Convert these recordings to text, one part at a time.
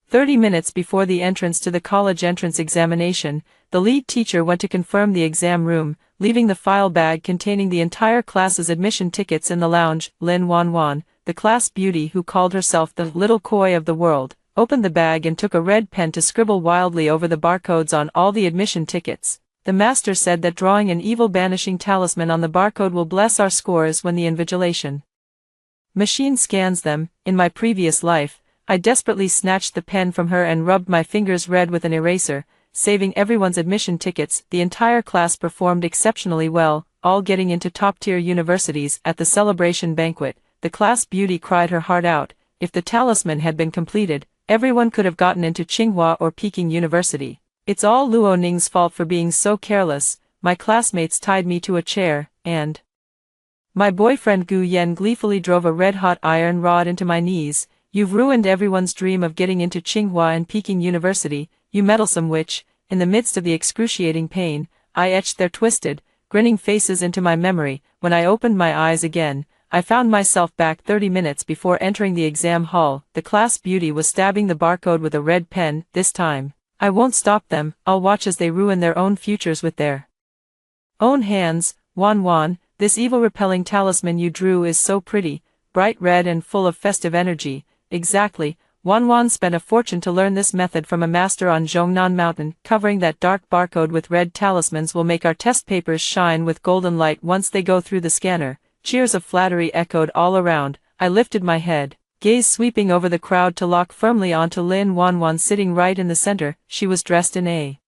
30 minutes before the entrance to the college entrance examination, the lead teacher went to confirm the exam room, leaving the file bag containing the entire class's admission tickets in the lounge. Lin Wanwan, the class beauty who called herself the little koi of the world, opened the bag and took a red pen to scribble wildly over the barcodes on all the admission tickets. The master said that drawing an evil banishing talisman on the barcode will bless our scores when the invigilation machine scans them. In my previous life, I desperately snatched the pen from her and rubbed my fingers red with an eraser, saving everyone's admission tickets. The entire class performed exceptionally well, all getting into top-tier universities. At the celebration banquet, the class beauty cried her heart out. If the talisman had been completed, everyone could have gotten into Tsinghua or Peking University. It's all Luo Ning's fault for being so careless. My classmates tied me to a chair, and my boyfriend Gu Yen gleefully drove a red-hot iron rod into my knees. You've ruined everyone's dream of getting into Tsinghua and Peking University, you meddlesome witch. In the midst of the excruciating pain, I etched their twisted, grinning faces into my memory. When I opened my eyes again, I found myself back 30 minutes before entering the exam hall. The class beauty was stabbing the barcode with a red pen. This time, I won't stop them. I'll watch as they ruin their own futures with their own hands. Wanwan, this evil repelling talisman you drew is so pretty, bright red and full of festive energy. Exactly. Wanwan spent a fortune to learn this method from a master on Zhongnan Mountain. Covering that dark barcode with red talismans will make our test papers shine with golden light once they go through the scanner. Cheers of flattery echoed all around. I lifted my head, gaze sweeping over the crowd to lock firmly onto Lin Wanwan sitting right in the center. She was dressed in a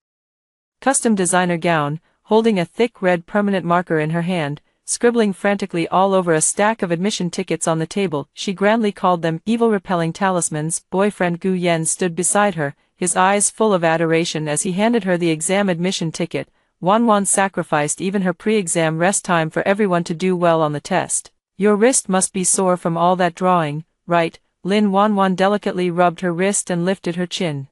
custom designer gown, holding a thick red permanent marker in her hand, scribbling frantically all over a stack of admission tickets on the table. She grandly called them evil-repelling talismans. Boyfriend Gu Yen stood beside her, his eyes full of adoration as he handed her the exam admission ticket. Wanwan sacrificed even her pre-exam rest time for everyone to do well on the test. Your wrist must be sore from all that drawing, right? Lin Wanwan delicately rubbed her wrist and lifted her chin.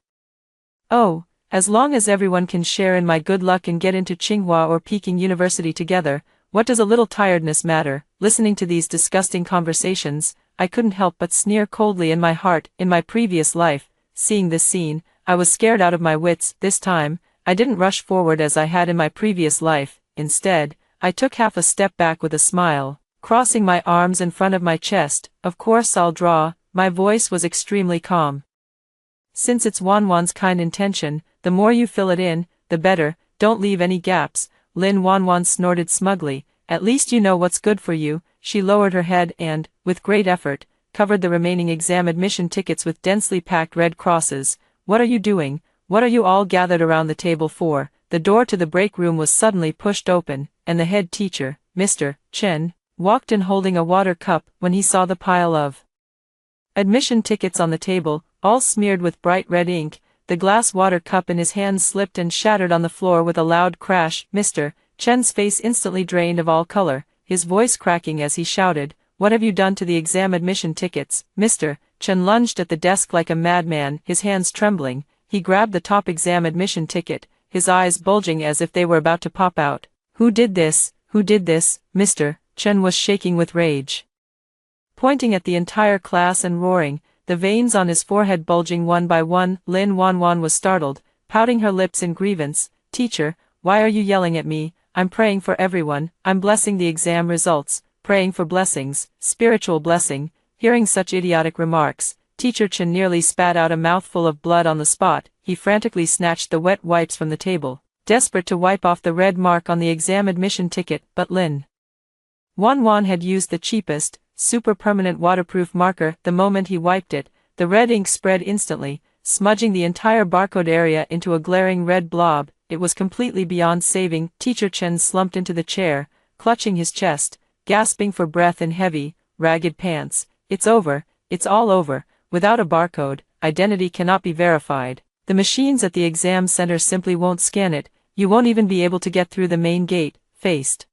Oh, as long as everyone can share in my good luck and get into Tsinghua or Peking University together, what does a little tiredness matter? Listening to these disgusting conversations, I couldn't help but sneer coldly in my heart. In my previous life, seeing this scene, I was scared out of my wits. This time, I didn't rush forward as I had in my previous life. Instead, I took half a step back with a smile, crossing my arms in front of my chest. Of course I'll draw. My voice was extremely calm. Since it's Wanwan's kind intention, the more you fill it in, the better. Don't leave any gaps. Lin Wanwan snorted smugly. At least you know what's good for you. She lowered her head and, with great effort, covered the remaining exam admission tickets with densely packed red crosses. What are you doing? What are you all gathered around the table for? The door to the break room was suddenly pushed open, and the head teacher, Mr. Chen, walked in holding a water cup. When he saw the pile of admission tickets on the table, all smeared with bright red ink, the glass water cup in his hand slipped and shattered on the floor with a loud crash. Mr. Chen's face instantly drained of all color, his voice cracking as he shouted, "What have you done to the exam admission tickets?" Mr. Chen lunged at the desk like a madman, his hands trembling. He grabbed the top exam admission ticket, his eyes bulging as if they were about to pop out. Who did this? Who did this? Mr. Chen was shaking with rage, pointing at the entire class and roaring, the veins on his forehead bulging one by one. Lin Wanwan was startled, pouting her lips in grievance. Teacher, why are you yelling at me? I'm praying for everyone. I'm blessing the exam results, praying for blessings, spiritual blessing. Hearing such idiotic remarks, Teacher Chen nearly spat out a mouthful of blood on the spot. He frantically snatched the wet wipes from the table, desperate to wipe off the red mark on the exam admission ticket, but Lin Wanwan had used the cheapest, super permanent waterproof marker. The moment he wiped it, the red ink spread instantly, smudging the entire barcode area into a glaring red blob. It was completely beyond saving. Teacher Chen slumped into the chair, clutching his chest, gasping for breath in heavy, ragged pants. It's over, it's all over. Without a barcode, identity cannot be verified. The machines at the exam center simply won't scan it. You won't even be able to get through the main gate. Faced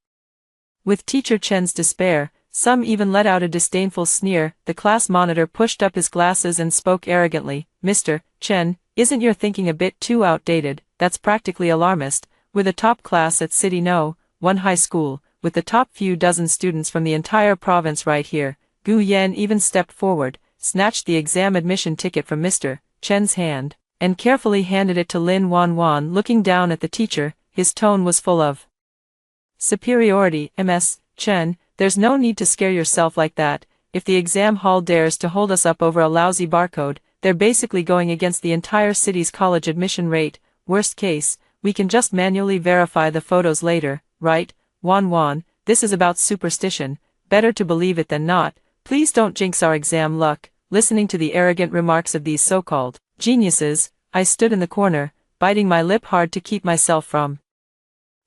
with Teacher Chen's despair, some even let out a disdainful sneer. The class monitor pushed up his glasses and spoke arrogantly. Mr. Chen, isn't your thinking a bit too outdated? That's practically alarmist. We're the top class at City No. 1 high school, with the top few dozen students from the entire province right here. Gu Yan even stepped forward, snatched the exam admission ticket from Mr. Chen's hand, and carefully handed it to Lin Wanwan. Looking down at the teacher, his tone was full of superiority. Ms. Chen, there's no need to scare yourself like that. If the exam hall dares to hold us up over a lousy barcode, they're basically going against the entire city's college admission rate. Worst case, we can just manually verify the photos later, right? Wanwan, this is about superstition. Better to believe it than not. Please don't jinx our exam luck. Listening to the arrogant remarks of these so-called geniuses, I stood in the corner, biting my lip hard to keep myself from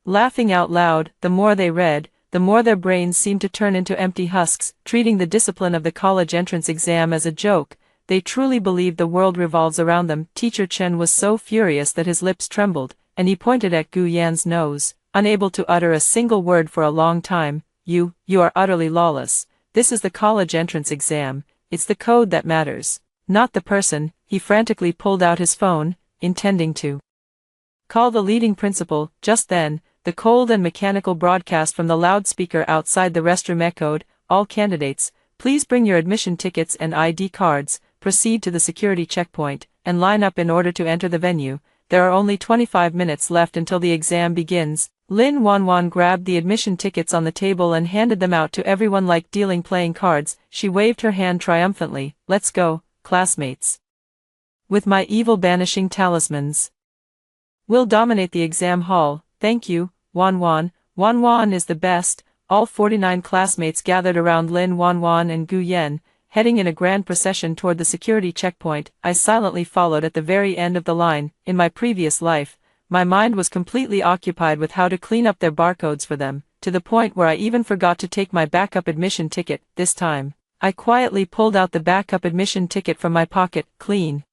laughing out loud. The more they read, the more their brains seemed to turn into empty husks, treating the discipline of the college entrance exam as a joke. They truly believe the world revolves around them. Teacher Chen was so furious that his lips trembled, and he pointed at Gu Yan's nose, unable to utter a single word for a long time. You are utterly lawless. This is the college entrance exam. It's the code that matters, not the person. He frantically pulled out his phone, intending to call the leading principal. Just then, the cold and mechanical broadcast from the loudspeaker outside the restroom echoed, "All candidates, please bring your admission tickets and ID cards, proceed to the security checkpoint, and line up in order to enter the venue. There are only 25 minutes left until the exam begins." Lin Wanwan grabbed the admission tickets on the table and handed them out to everyone like dealing playing cards. She waved her hand triumphantly. "Let's go, classmates. With my evil banishing talismans, we'll dominate the exam hall. Thank you, Wanwan. Wanwan is the best." All 49 classmates gathered around Lin Wanwan and Gu Yan, heading in a grand procession toward the security checkpoint. I silently followed at the very end of the line. In my previous life, my mind was completely occupied with how to clean up their barcodes for them, to the point where I even forgot to take my backup admission ticket. This time, I quietly pulled out the backup admission ticket from my pocket, clean,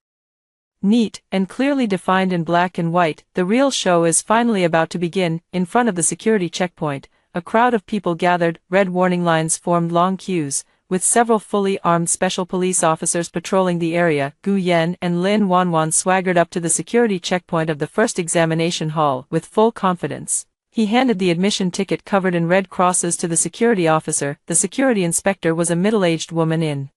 neat, and clearly defined in black and white. The real show is finally about to begin. In front of the security checkpoint, a crowd of people gathered. Red warning lines formed long queues, with several fully armed special police officers patrolling the area. Gu Yan and Lin Wanwan swaggered up to the security checkpoint of the first examination hall with full confidence. He handed the admission ticket covered in red crosses to the security officer. The security inspector was a middle-aged woman in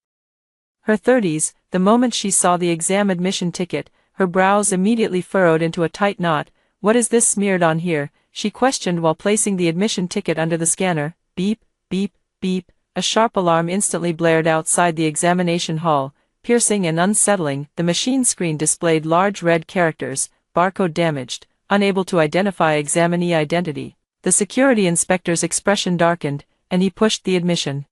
her 30s. The moment she saw the exam admission ticket, her brows immediately furrowed into a tight knot. "What is this smeared on here?" she questioned while placing the admission ticket under the scanner. Beep, beep, beep. A sharp alarm instantly blared outside the examination hall, piercing and unsettling. The machine screen displayed large red characters, "Barcode damaged, unable to identify examinee identity." The security inspector's expression darkened, and he pushed the admission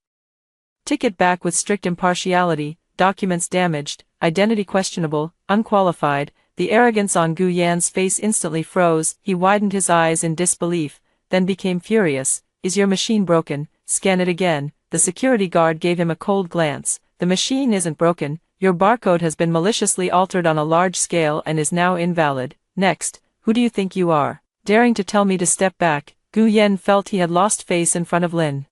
ticket back with strict impartiality. "Documents damaged, identity questionable, unqualified." The arrogance on Gu Yan's face instantly froze. He widened his eyes in disbelief, then became furious. "Is your machine broken? Scan it again." The security guard gave him a cold glance. "The machine isn't broken. Your barcode has been maliciously altered on a large scale and is now invalid. Next, who do you think you are, daring to tell me to step back?" Gu Yan felt he had lost face in front of Lin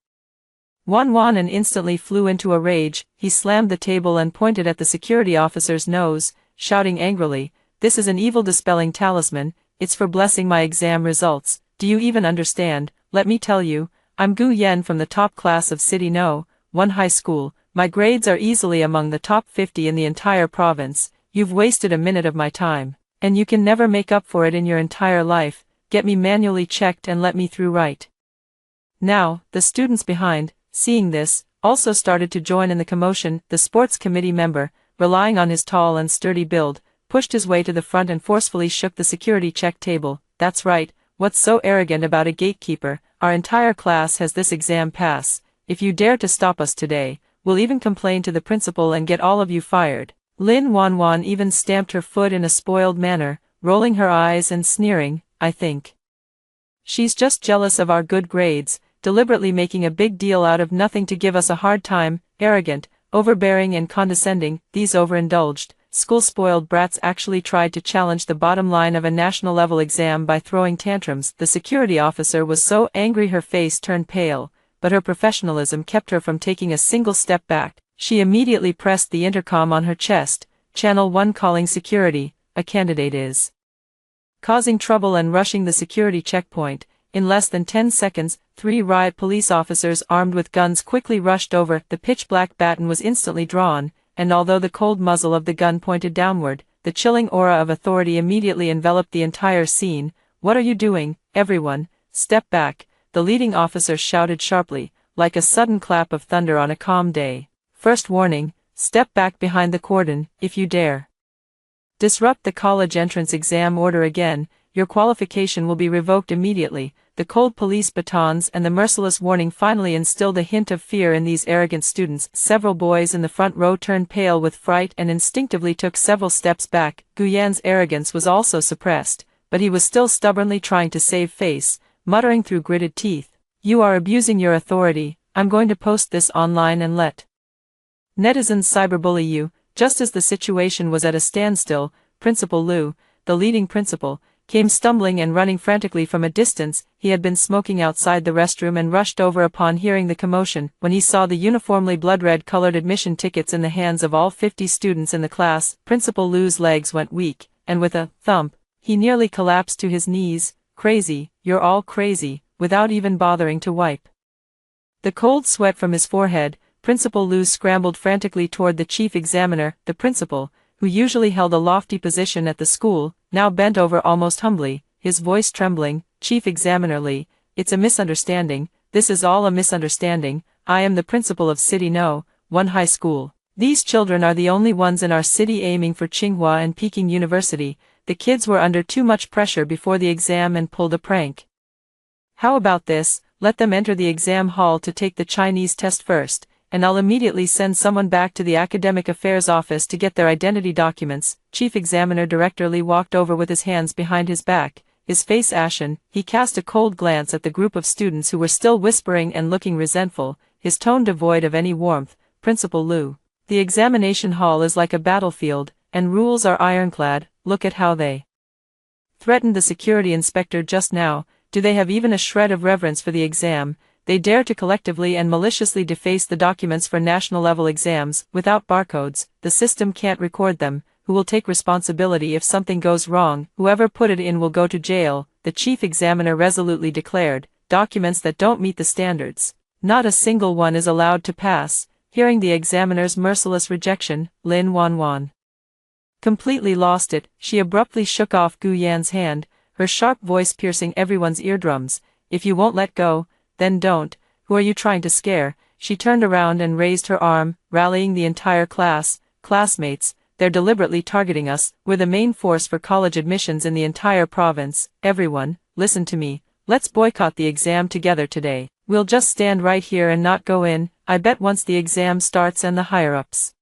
Wanwan and instantly flew into a rage. He slammed the table and pointed at the security officer's nose, shouting angrily, "This is an evil-dispelling talisman. It's for blessing my exam results. Do you even understand? Let me tell you, I'm Gu Yan from the top class of City No. 1 high school. My grades are easily among the top 50 in the entire province. You've wasted a minute of my time, and you can never make up for it in your entire life. Get me manually checked and let me through right now." The students behind, seeing this, also started to join in the commotion. The sports committee member, relying on his tall and sturdy build, pushed his way to the front and forcefully shook the security check table. "That's right. What's so arrogant about a gatekeeper? Our entire class has this exam pass. If you dare to stop us today, we'll even complain to the principal and get all of you fired." Lin Wanwan even stamped her foot in a spoiled manner, rolling her eyes and sneering. "I think she's just jealous of our good grades, deliberately making a big deal out of nothing to give us a hard time." Arrogant, overbearing and condescending, these overindulged, school-spoiled brats actually tried to challenge the bottom line of a national-level exam by throwing tantrums. The security officer was so angry her face turned pale, but her professionalism kept her from taking a single step back. She immediately pressed the intercom on her chest. "Channel 1 calling security. A candidate is causing trouble and rushing the security checkpoint." In less than 10 seconds, 3 riot police officers armed with guns quickly rushed over. The pitch-black baton was instantly drawn, and although the cold muzzle of the gun pointed downward, the chilling aura of authority immediately enveloped the entire scene. "What are you doing, everyone? Step back," the leading officer shouted sharply, like a sudden clap of thunder on a calm day. "First warning, step back behind the cordon, if you dare disrupt the college entrance exam order again, your qualification will be revoked immediately." The cold police batons and the merciless warning finally instilled a hint of fear in these arrogant students. Several boys in the front row turned pale with fright and instinctively took several steps back. Guyan's arrogance was also suppressed, but he was still stubbornly trying to save face, muttering through gritted teeth, "You are abusing your authority. I'm going to post this online and let netizens cyberbully you." Just as the situation was at a standstill, Principal Liu, the leading principal, came stumbling and running frantically from a distance. He had been smoking outside the restroom and rushed over upon hearing the commotion. When he saw the uniformly blood-red-colored admission tickets in the hands of all 50 students in the class, Principal Liu's legs went weak, and with a thump, he nearly collapsed to his knees. "Crazy, you're all crazy," without even bothering to wipe the cold sweat from his forehead, Principal Liu scrambled frantically toward the chief examiner. The principal, who usually held a lofty position at the school, now bent over almost humbly, his voice trembling. "Chief Examiner Li, it's a misunderstanding. This is all a misunderstanding. I am the principal of City No. 1 High School. These children are the only ones in our city aiming for Tsinghua and Peking University. The kids were under too much pressure before the exam and pulled a prank. How about this? Let them enter the exam hall to take the Chinese test first, and I'll immediately send someone back to the Academic Affairs Office to get their identity documents." Chief Examiner Director Li walked over with his hands behind his back, his face ashen. He cast a cold glance at the group of students who were still whispering and looking resentful, his tone devoid of any warmth. "Principal Liu, the examination hall is like a battlefield, and rules are ironclad. Look at how they threatened the security inspector just now. Do they have even a shred of reverence for the exam? They dare to collectively and maliciously deface the documents for national-level exams. Without barcodes, the system can't record them. Who will take responsibility if something goes wrong? Whoever put it in will go to jail," the chief examiner resolutely declared. "Documents that don't meet the standards, not a single one is allowed to pass." Hearing the examiner's merciless rejection, Lin Wanwan completely lost it. She abruptly shook off Gu Yan's hand, her sharp voice piercing everyone's eardrums. "If you won't let go, then don't. Who are you trying to scare?" She turned around and raised her arm, rallying the entire class. "Classmates, they're deliberately targeting us. We're the main force for college admissions in the entire province. Everyone, listen to me. Let's boycott the exam together today. We'll just stand right here and not go in. I bet once the exam starts and the higher-ups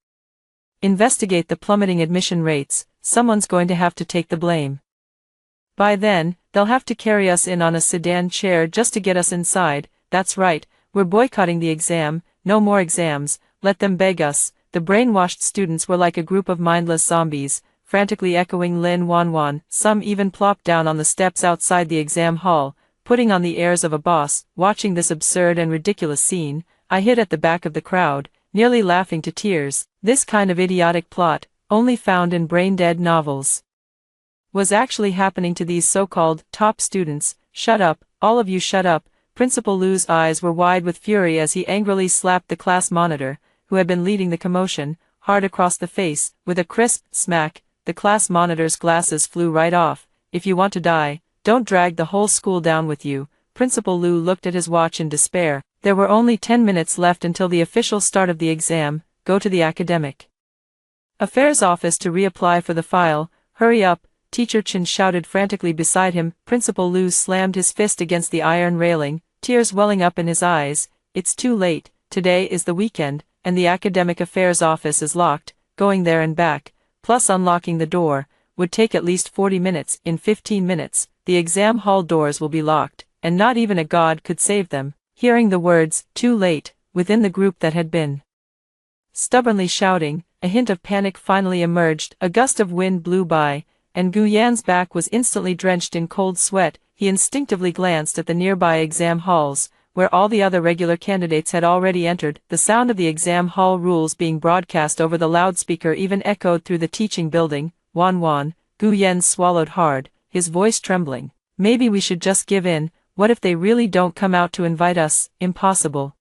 investigate the plummeting admission rates, someone's going to have to take the blame. By then, they'll have to carry us in on a sedan chair just to get us inside. That's right, we're boycotting the exam. No more exams, let them beg us." The brainwashed students were like a group of mindless zombies, frantically echoing Lin Wanwan. Some even plopped down on the steps outside the exam hall, putting on the airs of a boss. Watching this absurd and ridiculous scene, I hid at the back of the crowd, nearly laughing to tears. This kind of idiotic plot, only found in brain-dead novels, was actually happening to these so-called top students. "Shut up, all of you shut up." Principal Liu's eyes were wide with fury as he angrily slapped the class monitor, who had been leading the commotion, hard across the face. With a crisp smack, the class monitor's glasses flew right off. "If you want to die, don't drag the whole school down with you." Principal Liu looked at his watch in despair. There were only 10 minutes left until the official start of the exam. "Go to the Academic Affairs Office to reapply for the file. Hurry up," Teacher Chen shouted frantically beside him. Principal Liu slammed his fist against the iron railing, tears welling up in his eyes. "It's too late. Today is the weekend, and the Academic Affairs Office is locked. Going there and back, plus unlocking the door, would take at least 40 minutes. In 15 minutes, the exam hall doors will be locked, and not even a god could save them." Hearing the words, "too late," within the group that had been stubbornly shouting, a hint of panic finally emerged. A gust of wind blew by, and Gu Yan's back was instantly drenched in cold sweat. He instinctively glanced at the nearby exam halls, where all the other regular candidates had already entered. The sound of the exam hall rules being broadcast over the loudspeaker even echoed through the teaching building. Wan, Gu Yan swallowed hard, his voice trembling. "Maybe we should just give in. What if they really don't come out to invite us?" "Impossible!"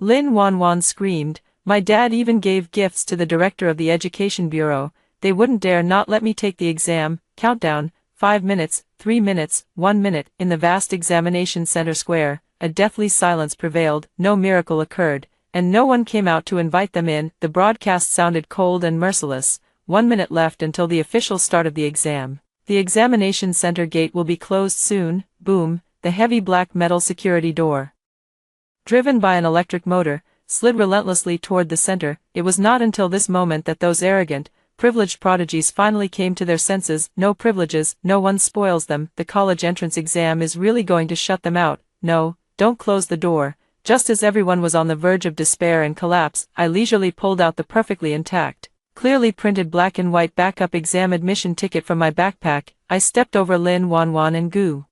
Lin Wanwan screamed. "My dad even gave gifts to the director of the Education Bureau. they wouldn't dare not let me take the exam. Countdown, 5 minutes, 3 minutes, 1 minute. In the vast examination center square, a deathly silence prevailed, no miracle occurred, and no one came out to invite them in. The broadcast sounded cold and merciless. 1 minute left until the official start of the exam. The examination center gate will be closed soon. Boom, the heavy black metal security door, driven by an electric motor, slid relentlessly toward the center. It was not until this moment that those arrogant, privileged prodigies finally came to their senses. No privileges, no one spoils them. The college entrance exam is really going to shut them out. No, don't close the door. Just as everyone was on the verge of despair and collapse, I leisurely pulled out the perfectly intact, clearly printed black and white backup exam admission ticket from my backpack. I stepped over Lin Wanwan and Gu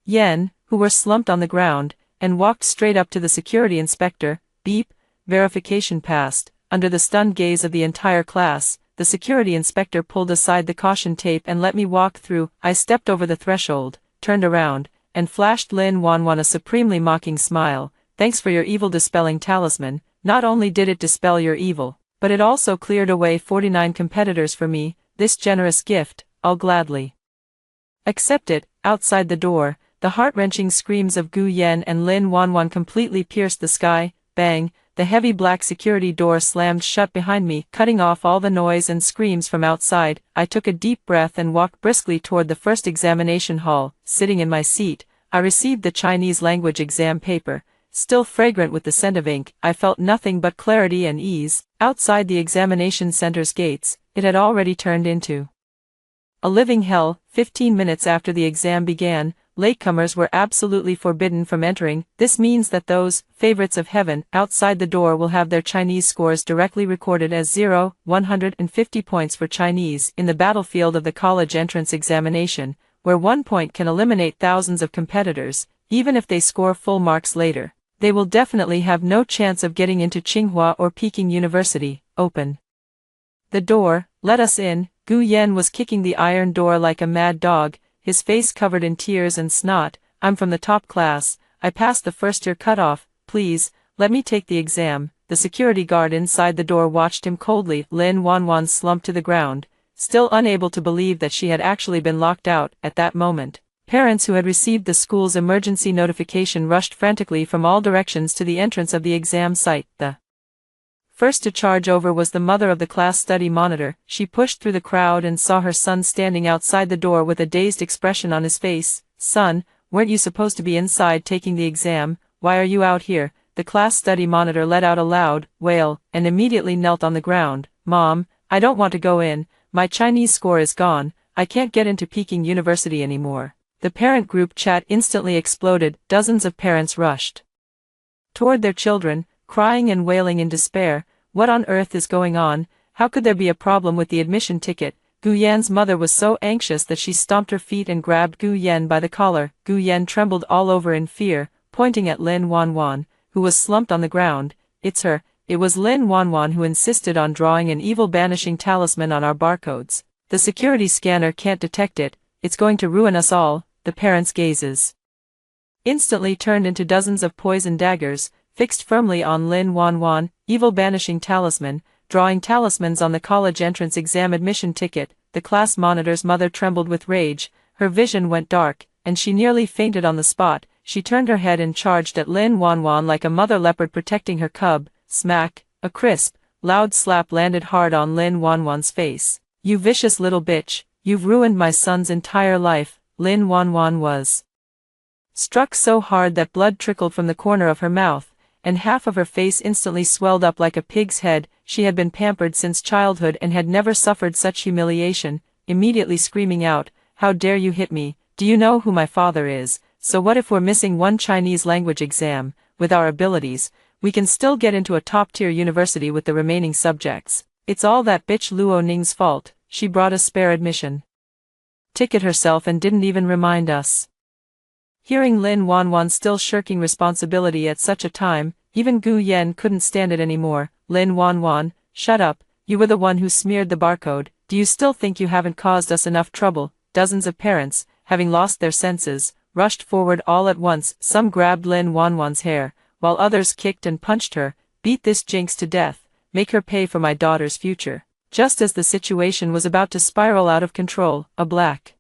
Yen, who were slumped on the ground, and walked straight up to the security inspector. Beep, verification passed. Under the stunned gaze of the entire class, the security inspector pulled aside the caution tape and let me walk through. I stepped over the threshold, turned around, and flashed Lin Wanwan a supremely mocking smile. Thanks for your evil dispelling talisman. Not only did it dispel your evil, but it also cleared away 49 competitors for me. This generous gift, I'll gladly accept it. Outside the door, the heart-wrenching screams of Gu Yen and Lin Wanwan completely pierced the sky. Bang, the heavy black security door slammed shut behind me, cutting off all the noise and screams from outside. I took a deep breath and walked briskly toward the first examination hall. Sitting in my seat, I received the Chinese language exam paper. Still fragrant with the scent of ink, I felt nothing but clarity and ease. Outside the examination center's gates, it had already turned into a living hell. 15 minutes after the exam began, latecomers were absolutely forbidden from entering. This means that those favorites of heaven outside the door will have their Chinese scores directly recorded as 0, 150 points for Chinese in the battlefield of the college entrance examination, where 1 point can eliminate thousands of competitors. Even if they score full marks later, they will definitely have no chance of getting into Tsinghua or Peking University. Open the door, let us in. Gu Yen was kicking the iron door like a mad dog, his face covered in tears and snot. I'm from the top class, I passed the first-year cutoff. Please, let me take the exam. The security guard inside the door watched him coldly. Lin Wanwan slumped to the ground, still unable to believe that she had actually been locked out. At that moment, parents who had received the school's emergency notification rushed frantically from all directions to the entrance of the exam site. The first to charge over was the mother of the class study monitor. She pushed through the crowd and saw her son standing outside the door with a dazed expression on his face. Son, weren't you supposed to be inside taking the exam? Why are you out here? The class study monitor let out a loud wail and immediately knelt on the ground. Mom, I don't want to go in. My Chinese score is gone. I can't get into Peking University anymore. The parent group chat instantly exploded. Dozens of parents rushed toward their children, crying and wailing in despair. What on earth is going on? How could there be a problem with the admission ticket? Gu Yan's mother was so anxious that she stomped her feet and grabbed Gu Yan by the collar. Gu Yan trembled all over in fear, pointing at Lin Wanwan, who was slumped on the ground. It's her. It was Lin Wanwan who insisted on drawing an evil banishing talisman on our barcodes. The security scanner can't detect it. It's going to ruin us all. The parents' gazes instantly turned into dozens of poison daggers, fixed firmly on Lin Wanwan. Evil banishing talisman, drawing talismans on the college entrance exam admission ticket. The class monitor's mother trembled with rage, her vision went dark, and she nearly fainted on the spot. She turned her head and charged at Lin Wanwan like a mother leopard protecting her cub. Smack, a crisp, loud slap landed hard on Lin Wanwan's face. You vicious little bitch, you've ruined my son's entire life. Lin Wanwan was struck so hard that blood trickled from the corner of her mouth, and half of her face instantly swelled up like a pig's head. She had been pampered since childhood and had never suffered such humiliation. Immediately screaming out, how dare you hit me? Do you know who my father is? So what if we're missing one Chinese language exam? With our abilities, we can still get into a top-tier university with the remaining subjects. It's all that bitch Luo Ning's fault. She brought a spare admission ticket herself and didn't even remind us. Hearing Lin Wanwan still shirking responsibility at such a time, even Gu Yen couldn't stand it anymore. Lin Wanwan, shut up, you were the one who smeared the barcode. Do you still think you haven't caused us enough trouble? Dozens of parents, having lost their senses, rushed forward all at once. Some grabbed Lin Wanwan's hair, while others kicked and punched her. Beat this jinx to death, make her pay for my daughter's future. Just as the situation was about to spiral out of control, a black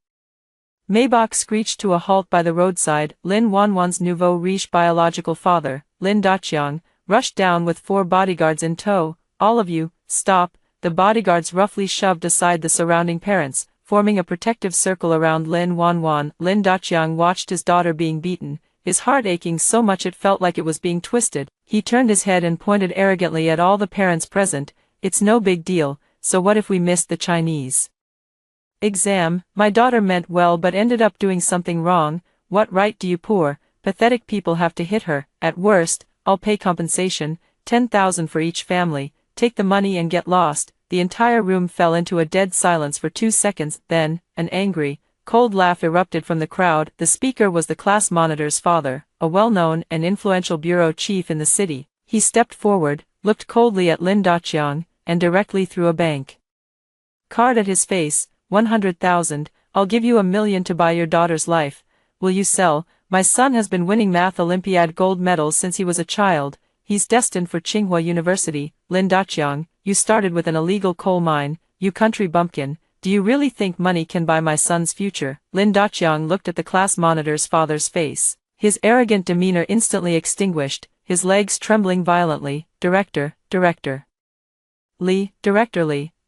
Maybach screeched to a halt by the roadside. Lin Wanwan's nouveau riche biological father, Lin Daqiang, rushed down with 4 bodyguards in tow. "All of you, stop!" The bodyguards roughly shoved aside the surrounding parents, forming a protective circle around Lin Wanwan. Lin Daqiang watched his daughter being beaten, his heart aching so much it felt like it was being twisted. He turned his head and pointed arrogantly at all the parents present. "It's no big deal, so what if we missed the Chinese exam? My daughter meant well but ended up doing something wrong. What right do you poor, pathetic people have to hit her? At worst, I'll pay compensation, 10,000 for each family. Take the money and get lost." The entire room fell into a dead silence for 2 seconds, then, an angry, cold laugh erupted from the crowd. The speaker was the class monitor's father, a well-known and influential bureau chief in the city. He stepped forward, looked coldly at Lin Daqiang, and directly threw a bank card at his face. 100,000, I'll give you $1 million to buy your daughter's life. Will you sell? My son has been winning math Olympiad gold medals since he was a child. He's destined for Tsinghua University. Lin Daqiang, you started with an illegal coal mine, you country bumpkin. Do you really think money can buy my son's future? Lin Daqiang looked at the class monitor's father's face. His arrogant demeanor instantly extinguished, his legs trembling violently. Director Lee,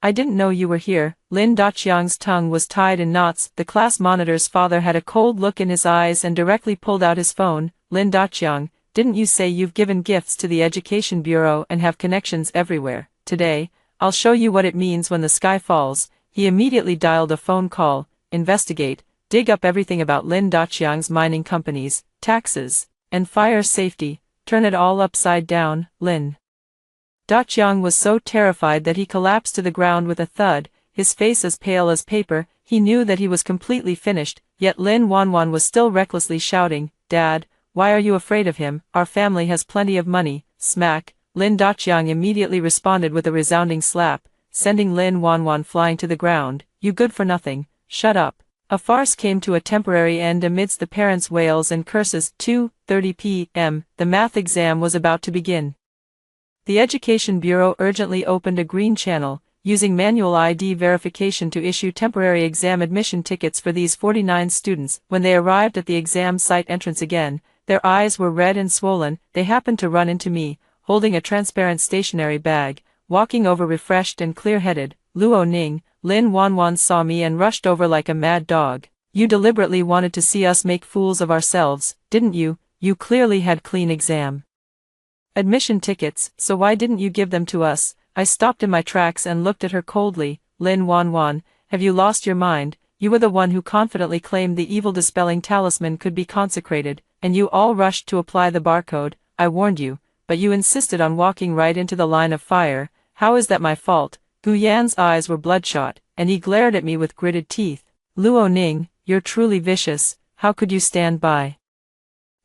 I didn't know you were here." Lin Daqiang's tongue was tied in knots. The class monitor's father had a cold look in his eyes and directly pulled out his phone. "Lin Daqiang, didn't you say you've given gifts to the Education Bureau and have connections everywhere? Today, I'll show you what it means when the sky falls." He immediately dialed a phone call. "Investigate, dig up everything about Lin Daqiang's mining companies, taxes, and fire safety. Turn it all upside down." Lin Daqiang was so terrified that he collapsed to the ground with a thud, his face as pale as paper. He knew that he was completely finished, yet Lin Wanwan was still recklessly shouting, "Dad, why are you afraid of him? Our family has plenty of money." Smack! Lin Daqiang immediately responded with a resounding slap, sending Lin Wanwan flying to the ground. "You good-for-nothing, shut up." A farce came to a temporary end amidst the parents' wails and curses. 2:30 p.m. The math exam was about to begin. The Education Bureau urgently opened a green channel, using manual ID verification to issue temporary exam admission tickets for these 49 students. When they arrived at the exam site entrance again, their eyes were red and swollen. They happened to run into me, holding a transparent stationery bag, walking over refreshed and clear-headed. "Luo Ning." Lin Wanwan saw me and rushed over like a mad dog. "You deliberately wanted to see us make fools of ourselves, didn't you? You clearly had clean exam admission tickets, so why didn't you give them to us?" I stopped in my tracks and looked at her coldly. "Lin Wanwan, have you lost your mind? You were the one who confidently claimed the evil-dispelling talisman could be consecrated, and you all rushed to apply the barcode. I warned you, but you insisted on walking right into the line of fire. How is that my fault?" Gu Yan's eyes were bloodshot, and he glared at me with gritted teeth. "Luo Ning, you're truly vicious. How could you stand by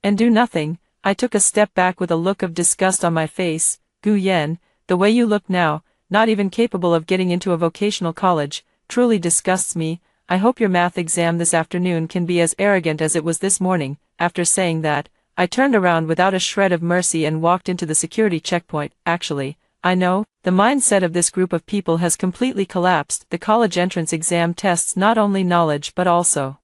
and do nothing?" I took a step back with a look of disgust on my face. "Gu Yan, the way you look now, not even capable of getting into a vocational college, truly disgusts me. I hope your math exam this afternoon can be as arrogant as it was this morning." After saying that, I turned around without a shred of mercy and walked into the security checkpoint. Actually, I know, the mindset of this group of people has completely collapsed. The college entrance exam tests not only knowledge but also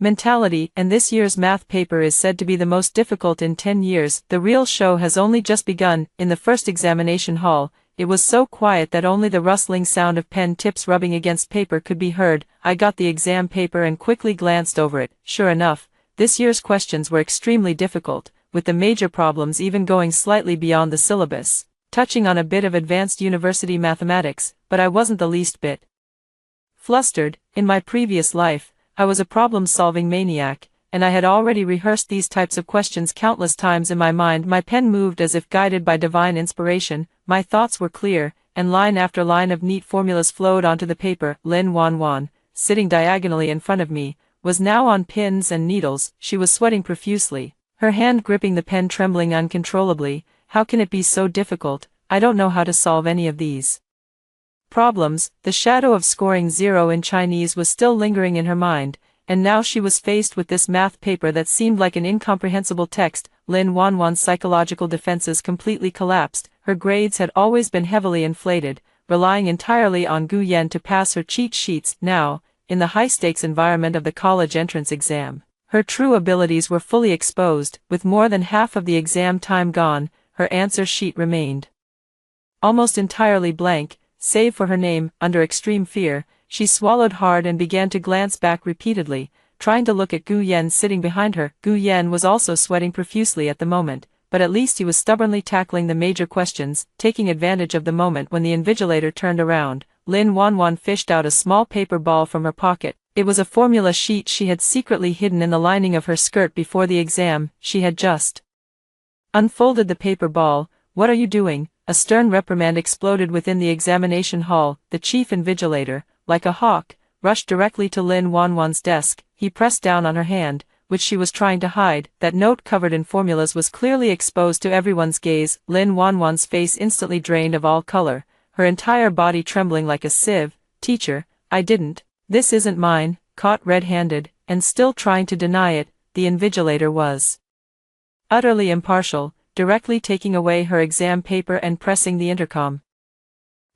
mentality, and this year's math paper is said to be the most difficult in 10 years. The real show has only just begun. In the first examination hall, it was so quiet that only the rustling sound of pen tips rubbing against paper could be heard. I got the exam paper and quickly glanced over it. Sure enough, this year's questions were extremely difficult, with the major problems even going slightly beyond the syllabus, touching on a bit of advanced university mathematics, but I wasn't the least bit flustered. In my previous life, I was a problem-solving maniac, and I had already rehearsed these types of questions countless times in my mind. My pen moved as if guided by divine inspiration, my thoughts were clear, and line after line of neat formulas flowed onto the paper. Lin Wanwan, sitting diagonally in front of me, was now on pins and needles. She was sweating profusely, her hand gripping the pen trembling uncontrollably. "How can it be so difficult? I don't know how to solve any of these problems." The shadow of scoring 0 in Chinese was still lingering in her mind, and now she was faced with this math paper that seemed like an incomprehensible text. Lin Wanwan's psychological defenses completely collapsed. Her grades had always been heavily inflated, relying entirely on Gu Yan to pass her cheat sheets. Now, in the high-stakes environment of the college entrance exam, her true abilities were fully exposed. With more than half of the exam time gone, her answer sheet remained almost entirely blank, save for her name. Under extreme fear, she swallowed hard and began to glance back repeatedly, trying to look at Gu Yan sitting behind her. Gu Yan was also sweating profusely at the moment, but at least he was stubbornly tackling the major questions, taking advantage of the moment when the invigilator turned around. Lin Wanwan fished out a small paper ball from her pocket. It was a formula sheet she had secretly hidden in the lining of her skirt before the exam. She had just unfolded the paper ball. "What are you doing?" A stern reprimand exploded within the examination hall. The chief invigilator, like a hawk, rushed directly to Lin Wanwan's desk. He pressed down on her hand, which she was trying to hide. That note covered in formulas was clearly exposed to everyone's gaze. Lin Wanwan's face instantly drained of all color, her entire body trembling like a sieve. "Teacher, I didn't. This isn't mine." Caught red-handed, and still trying to deny it, the invigilator was utterly impartial, directly taking away her exam paper and pressing the intercom.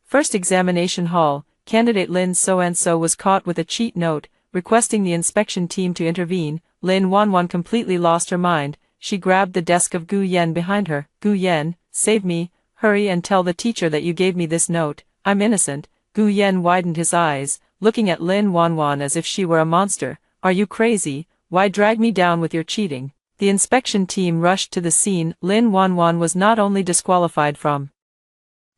First examination hall, candidate Lin So-and-so was caught with a cheat note, requesting the inspection team to intervene. Lin Wanwan completely lost her mind. She grabbed the desk of Gu Yan behind her. "Gu Yan, save me, hurry and tell the teacher that you gave me this note. I'm innocent." Gu Yan widened his eyes, looking at Lin Wanwan as if she were a monster. "Are you crazy? Why drag me down with your cheating?" The inspection team rushed to the scene. Lin Wanwan was not only disqualified from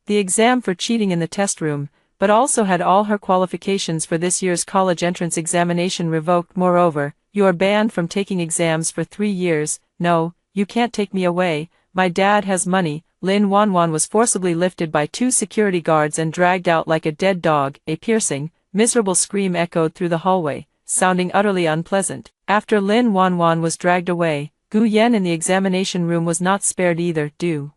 the exam for cheating in the test room, but also had all her qualifications for this year's college entrance examination revoked. "Moreover, you are banned from taking exams for 3 years. No, you can't take me away. My dad has money." Lin Wanwan was forcibly lifted by 2 security guards and dragged out like a dead dog. A piercing, miserable scream echoed through the hallway, sounding utterly unpleasant. After Lin Wanwan was dragged away, Gu Yan in the examination room was not spared either, due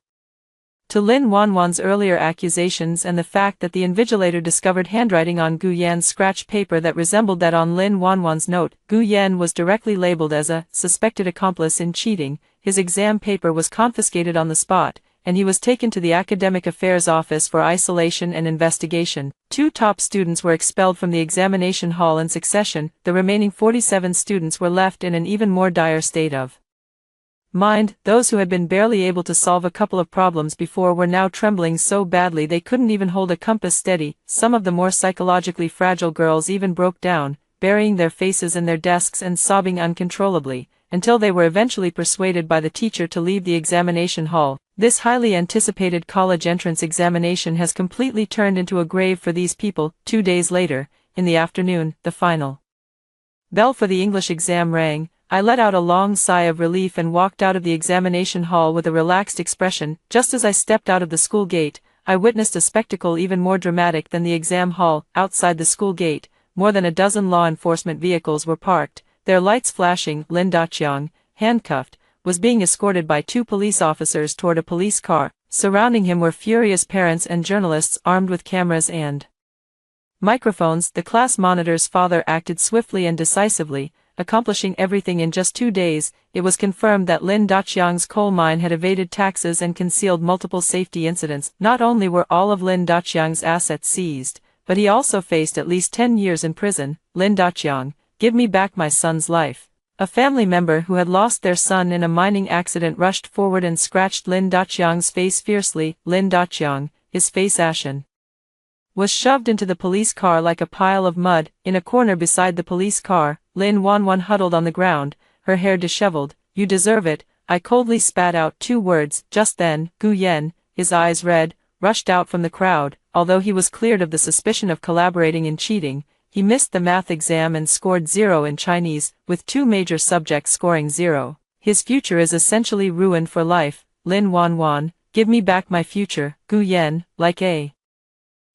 to Lin Wanwan's earlier accusations and the fact that the invigilator discovered handwriting on Gu Yan's scratched paper that resembled that on Lin Wanwan's note. Gu Yan was directly labeled as a suspected accomplice in cheating. His exam paper was confiscated on the spot, and he was taken to the Academic Affairs Office for isolation and investigation. 2 top students were expelled from the examination hall in succession. The remaining 47 students were left in an even more dire state of mind. Those who had been barely able to solve a couple of problems before were now trembling so badly they couldn't even hold a compass steady. Some of the more psychologically fragile girls even broke down, burying their faces in their desks and sobbing uncontrollably, until they were eventually persuaded by the teacher to leave the examination hall. This highly anticipated college entrance examination has completely turned into a grave for these people. 2 days later, in the afternoon, the final bell for the English exam rang. I let out a long sigh of relief and walked out of the examination hall with a relaxed expression. Just as I stepped out of the school gate, I witnessed a spectacle even more dramatic than the exam hall. Outside the school gate, more than a dozen law enforcement vehicles were parked, their lights flashing. Lin Daqiang, handcuffed, was being escorted by 2 police officers toward a police car. Surrounding him were furious parents and journalists armed with cameras and microphones. The class monitor's father acted swiftly and decisively, accomplishing everything in just 2 days. It was confirmed that Lin Daqiang's coal mine had evaded taxes and concealed multiple safety incidents. Not only were all of Lin Daqiang's assets seized, but he also faced at least 10 years in prison. "Lin Daqiang, give me back my son's life." A family member who had lost their son in a mining accident rushed forward and scratched Lin Daqiang's face fiercely. Lin Daqiang, his face ashen, was shoved into the police car like a pile of mud. In a corner beside the police car, Lin Wanwan huddled on the ground, her hair disheveled. "You deserve it." I coldly spat out 2 words. Just then, Gu Yan, his eyes red, rushed out from the crowd. Although he was cleared of the suspicion of collaborating in cheating, he missed the math exam and scored 0 in Chinese, with 2 major subjects scoring 0. His future is essentially ruined for life. "Lin Wanwan, give me back my future." Gu Yan, like a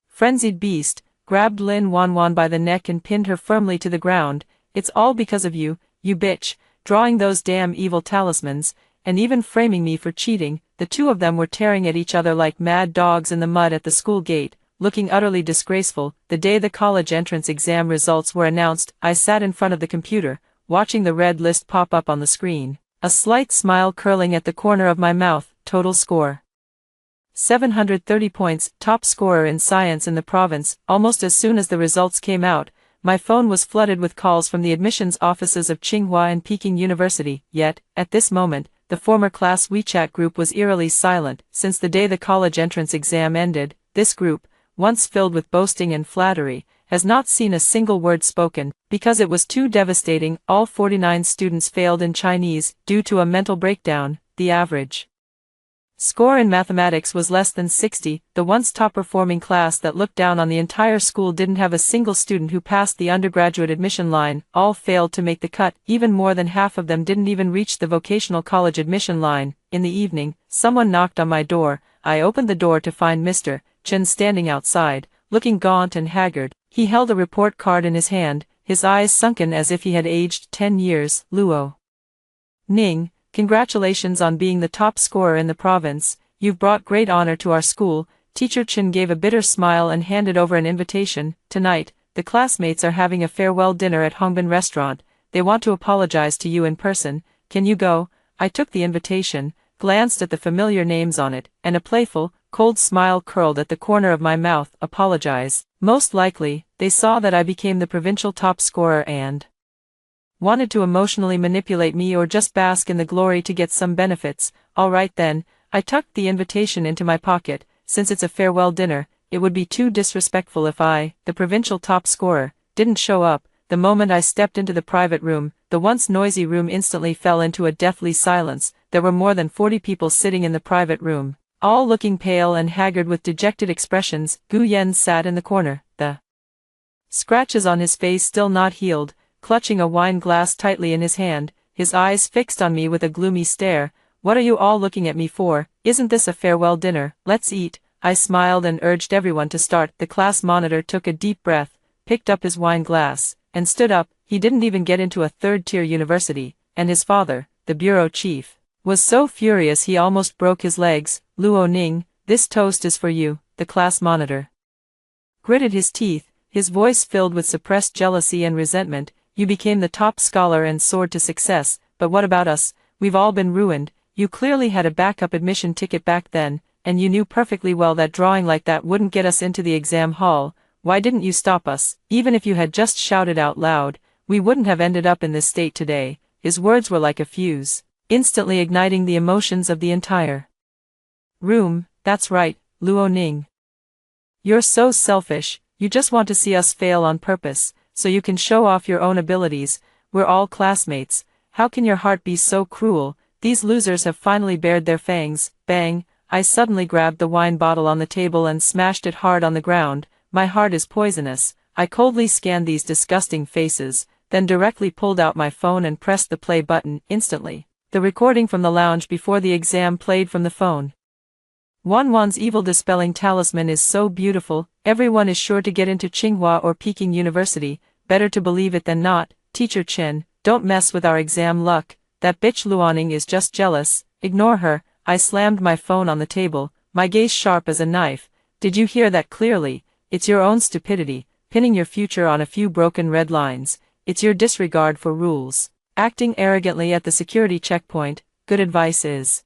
frenzied beast, grabbed Lin Wanwan by the neck and pinned her firmly to the ground. "It's all because of you, you bitch, drawing those damn evil talismans, and even framing me for cheating." The 2 of them were tearing at each other like mad dogs in the mud at the school gate, looking utterly disgraceful. The day the college entrance exam results were announced, I sat in front of the computer, watching the red list pop up on the screen, a slight smile curling at the corner of my mouth. Total score: 730 points, top scorer in science in the province. Almost as soon as the results came out, my phone was flooded with calls from the admissions offices of Tsinghua and Peking University. Yet, at this moment, the former class WeChat group was eerily silent. Since the day the college entrance exam ended, this group, once filled with boasting and flattery, has not seen a single word spoken, because it was too devastating. All 49 students failed in Chinese, due to a mental breakdown. The average score in mathematics was less than 60. The once top-performing class that looked down on the entire school didn't have a single student who passed the undergraduate admission line. All failed to make the cut. Even more than half of them didn't even reach the vocational college admission line. In the evening, someone knocked on my door. I opened the door to find Mr. Chen standing outside, looking gaunt and haggard. He held a report card in his hand, his eyes sunken as if he had aged 10 years. Luo Ning, congratulations on being the top scorer in the province. You've brought great honor to our school. Teacher Chen gave a bitter smile and handed over an invitation. Tonight, the classmates are having a farewell dinner at Hongbin restaurant. They want to apologize to you in person. Can you go? I took the invitation, glanced at the familiar names on it, and a playful, cold smile curled at the corner of my mouth. Apologize. Most likely, they saw that I became the provincial top scorer and wanted to emotionally manipulate me or just bask in the glory to get some benefits. All right then, I tucked the invitation into my pocket. Since it's a farewell dinner, it would be too disrespectful if I, the provincial top scorer, didn't show up. The moment I stepped into the private room, the once noisy room instantly fell into a deathly silence. There were more than 40 people sitting in the private room, all looking pale and haggard with dejected expressions. Gu Yan sat in the corner, the scratches on his face still not healed, clutching a wine glass tightly in his hand, his eyes fixed on me with a gloomy stare. What are you all looking at me for? Isn't this a farewell dinner? Let's eat. I smiled and urged everyone to start. The class monitor took a deep breath, picked up his wine glass, and stood up. He didn't even get into a third-tier university, and his father, the bureau chief, was so furious he almost broke his legs. Luo Ning, this toast is for you. The class monitor gritted his teeth, his voice filled with suppressed jealousy and resentment. You became the top scholar and soared to success, but what about us? We've all been ruined. You clearly had a backup admission ticket back then, and you knew perfectly well that drawing like that wouldn't get us into the exam hall. Why didn't you stop us? Even if you had just shouted out loud, we wouldn't have ended up in this state today. His words were like a fuse, instantly igniting the emotions of the entire room. That's right, Luo Ning. You're so selfish. You just want to see us fail on purpose, so you can show off your own abilities. We're all classmates. How can your heart be so cruel? These losers have finally bared their fangs. Bang! I suddenly grabbed the wine bottle on the table and smashed it hard on the ground. My heart is poisonous. I coldly scanned these disgusting faces, then directly pulled out my phone and pressed the play button. Instantly, the recording from the lounge before the exam played from the phone. Wanwan's evil-dispelling talisman is so beautiful. Everyone is sure to get into Tsinghua or Peking University. Better to believe it than not. Teacher Chen, don't mess with our exam luck. That bitch Luoning is just jealous. Ignore her. I slammed my phone on the table, my gaze sharp as a knife. Did you hear that clearly? It's your own stupidity, pinning your future on a few broken red lines. It's your disregard for rules. Acting arrogantly at the security checkpoint. Good advice is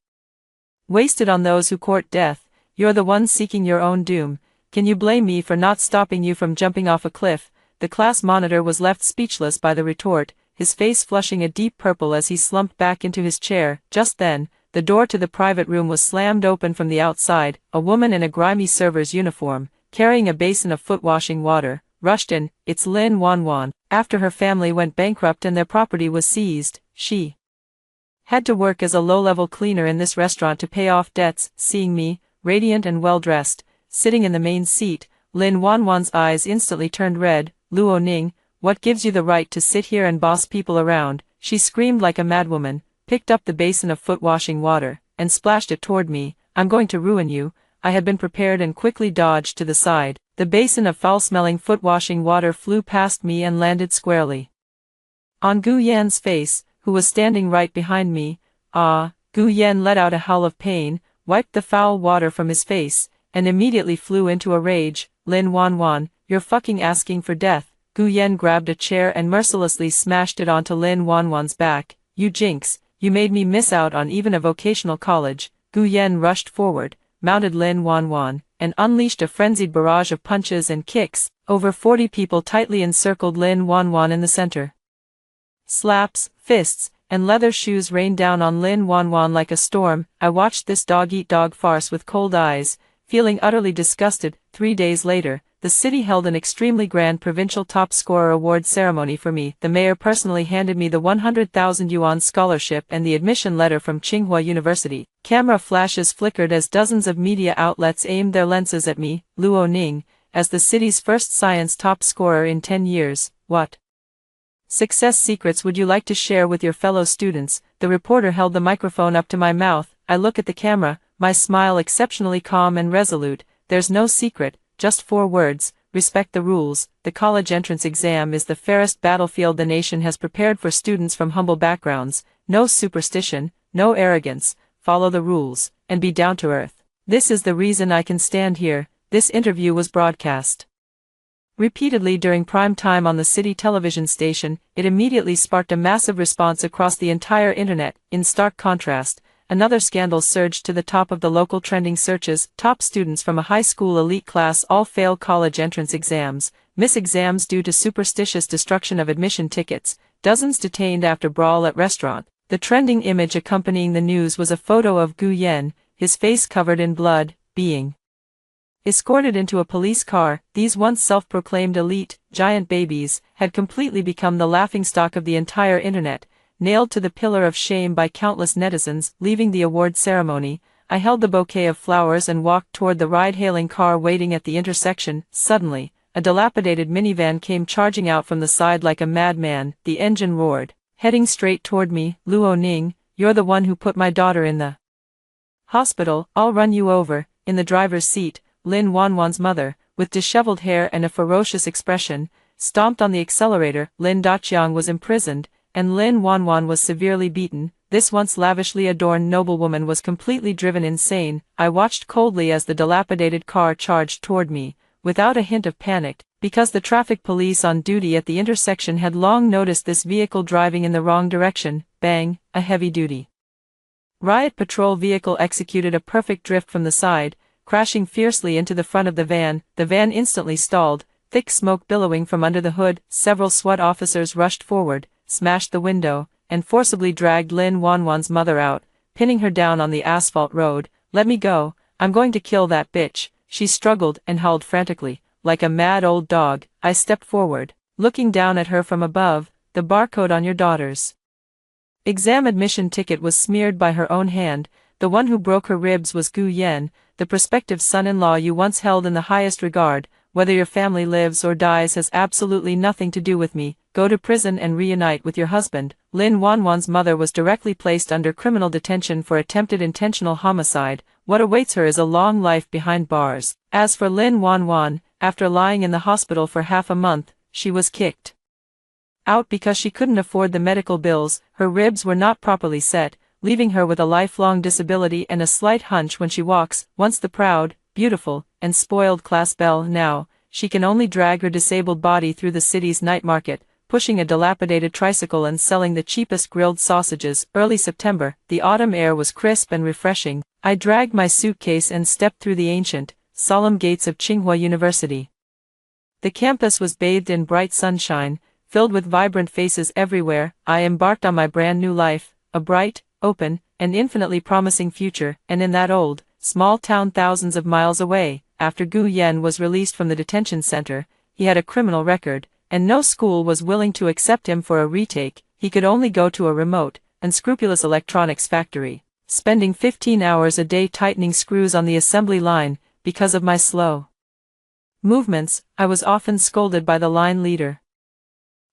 wasted on those who court death. You're the one seeking your own doom. Can you blame me for not stopping you from jumping off a cliff? The class monitor was left speechless by the retort, his face flushing a deep purple as he slumped back into his chair. Just then, the door to the private room was slammed open from the outside. A woman in a grimy server's uniform, carrying a basin of foot-washing water, rushed in. It's Lin Wanwan. After her family went bankrupt and their property was seized, she had to work as a low-level cleaner in this restaurant to pay off debts. Seeing me, radiant and well-dressed, sitting in the main seat, Lin Wanwan's eyes instantly turned red. Luo Ning, what gives you the right to sit here and boss people around? She screamed like a madwoman, picked up the basin of foot-washing water, and splashed it toward me. I'm going to ruin you. I had been prepared and quickly dodged to the side. The basin of foul-smelling foot-washing water flew past me and landed squarely on Gu Yan's face, who was standing right behind me. Ah! Gu Yan let out a howl of pain, wiped the foul water from his face, and immediately flew into a rage. Lin Wanwan, you're fucking asking for death. Gu Yan grabbed a chair and mercilessly smashed it onto Lin Wanwan's back. You jinx, you made me miss out on even a vocational college. Gu Yan rushed forward, mounted Lin Wanwan, and unleashed a frenzied barrage of punches and kicks. Over 40 people tightly encircled Lin Wanwan in the center. Slaps, fists, and leather shoes rained down on Lin Wanwan like a storm. I watched this dog-eat-dog farce with cold eyes, feeling utterly disgusted. 3 days later, the city held an extremely grand provincial top scorer award ceremony for me. The mayor personally handed me the 100,000 yuan scholarship and the admission letter from Tsinghua University. Camera flashes flickered as dozens of media outlets aimed their lenses at me. Luo Ning, as the city's first science top scorer in 10 years, what success secrets would you like to share with your fellow students? The reporter held the microphone up to my mouth. I look at the camera, my smile exceptionally calm and resolute. There's no secret, just 4 words: respect the rules. The college entrance exam is the fairest battlefield the nation has prepared for students from humble backgrounds. No superstition, no arrogance, follow the rules, and be down to earth. This is the reason I can stand here. This interview was broadcast repeatedly during prime time on the city television station. It immediately sparked a massive response across the entire internet. In stark contrast, another scandal surged to the top of the local trending searches. Top students from a high school elite class all fail college entrance exams, miss exams due to superstitious destruction of admission tickets, dozens detained after brawl at restaurant. The trending image accompanying the news was a photo of Gu Yan, his face covered in blood, being escorted into a police car. These once self-proclaimed elite, giant babies, had completely become the laughingstock of the entire internet, nailed to the pillar of shame by countless netizens. Leaving the award ceremony, I held the bouquet of flowers and walked toward the ride-hailing car waiting at the intersection. Suddenly, a dilapidated minivan came charging out from the side like a madman. The engine roared, heading straight toward me. Luo Ning, you're the one who put my daughter in the hospital. I'll run you over. In the driver's seat, Lin Wanwan's mother, with disheveled hair and a ferocious expression, stomped on the accelerator. Lin Daqiang was imprisoned, and Lin Wanwan was severely beaten. This once lavishly adorned noblewoman was completely driven insane. I watched coldly as the dilapidated car charged toward me, without a hint of panic, because the traffic police on duty at the intersection had long noticed this vehicle driving in the wrong direction. Bang, a heavy-duty riot patrol vehicle executed a perfect drift from the side, crashing fiercely into the front of the van. The van instantly stalled, thick smoke billowing from under the hood. Several SWAT officers rushed forward, smashed the window, and forcibly dragged Lin Wanwan's mother out, pinning her down on the asphalt road. Let me go, I'm going to kill that bitch. She struggled and howled frantically, like a mad old dog. I stepped forward, looking down at her from above. The barcode on your daughter's exam admission ticket was smeared by her own hand. The one who broke her ribs was Gu Yan, the prospective son-in-law you once held in the highest regard. Whether your family lives or dies has absolutely nothing to do with me. Go to prison and reunite with your husband. Lin Wanwan's mother was directly placed under criminal detention for attempted intentional homicide. What awaits her is a long life behind bars. As for Lin Wanwan, after lying in the hospital for half a month, she was kicked out because she couldn't afford the medical bills. Her ribs were not properly set, leaving her with a lifelong disability and a slight hunch when she walks. Once the proud, beautiful, and spoiled class belle, now, she can only drag her disabled body through the city's night market, pushing a dilapidated tricycle and selling the cheapest grilled sausages. Early September, the autumn air was crisp and refreshing. I dragged my suitcase and stepped through the ancient, solemn gates of Tsinghua University. The campus was bathed in bright sunshine, filled with vibrant faces everywhere. I embarked on my brand new life, a bright, open, and infinitely promising future. And in that old, small town thousands of miles away, after Gu Yan was released from the detention center, he had a criminal record, and no school was willing to accept him for a retake. He could only go to a remote, unscrupulous electronics factory, spending 15 hours a day tightening screws on the assembly line. Because of my slow movements, I was often scolded by the line leader.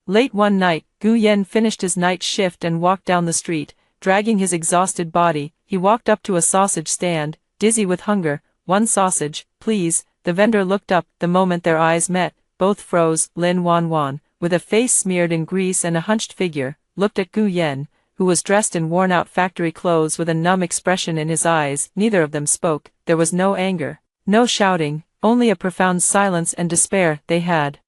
Late one night, Gu Yan finished his night shift and walked down the street, dragging his exhausted body. He walked up to a sausage stand, dizzy with hunger. "One sausage, please." The vendor looked up. The moment their eyes met, both froze. Lin Wanwan, with a face smeared in grease and a hunched figure, looked at Gu Yan, who was dressed in worn-out factory clothes with a numb expression in his eyes. Neither of them spoke. There was no anger, no shouting, only a profound silence and despair. They had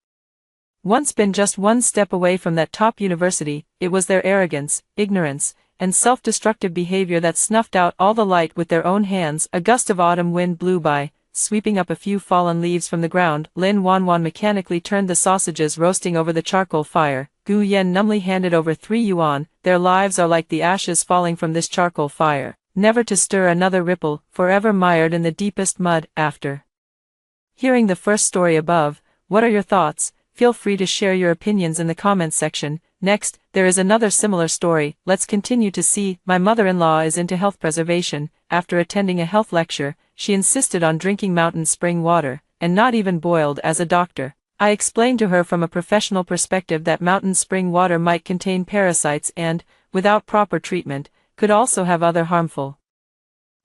once been just one step away from that top university. It was their arrogance, ignorance, and self-destructive behavior that snuffed out all the light with their own hands. A gust of autumn wind blew by, sweeping up a few fallen leaves from the ground. Lin Wanwan mechanically turned the sausages roasting over the charcoal fire. Gu Yen numbly handed over 3 yuan. Their lives are like the ashes falling from this charcoal fire, never to stir another ripple, forever mired in the deepest mud. After hearing the first story above, what are your thoughts? Feel free to share your opinions in the comments section. Next, there is another similar story. Let's continue to see. My mother-in-law is into health preservation. After attending a health lecture, she insisted on drinking mountain spring water, and not even boiled. As a doctor, I explained to her from a professional perspective that mountain spring water might contain parasites and, without proper treatment, could also have other harmful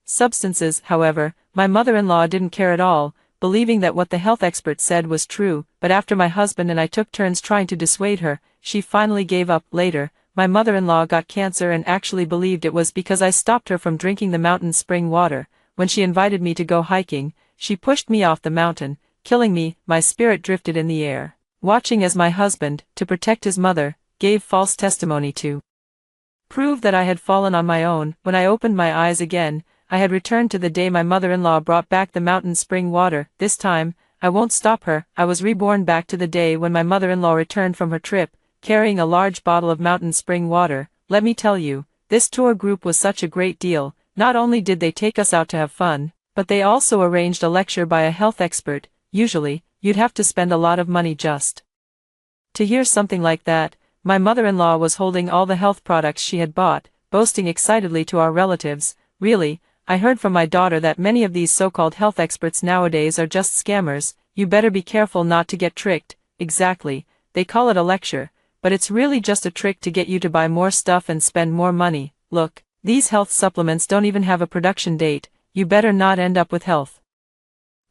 substances. However, my mother-in-law didn't care at all, believing that what the health expert said was true. But after my husband and I took turns trying to dissuade her, she finally gave up. Later, my mother-in-law got cancer and actually believed it was because I stopped her from drinking the mountain spring water. When she invited me to go hiking, she pushed me off the mountain, killing me. My spirit drifted in the air, watching as my husband, to protect his mother, gave false testimony to prove that I had fallen on my own. When I opened my eyes again, I had returned to the day my mother-in-law brought back the mountain spring water. This time, I won't stop her. I was reborn back to the day when my mother-in-law returned from her trip, carrying a large bottle of mountain spring water. Let me tell you, this tour group was such a great deal. Not only did they take us out to have fun, but they also arranged a lecture by a health expert. Usually, you'd have to spend a lot of money just to hear something like that. My mother-in-law was holding all the health products she had bought, boasting excitedly to our relatives. Really, I heard from my daughter that many of these so-called health experts nowadays are just scammers. You better be careful not to get tricked. Exactly, they call it a lecture, but it's really just a trick to get you to buy more stuff and spend more money. Look, these health supplements don't even have a production date. You better not end up with health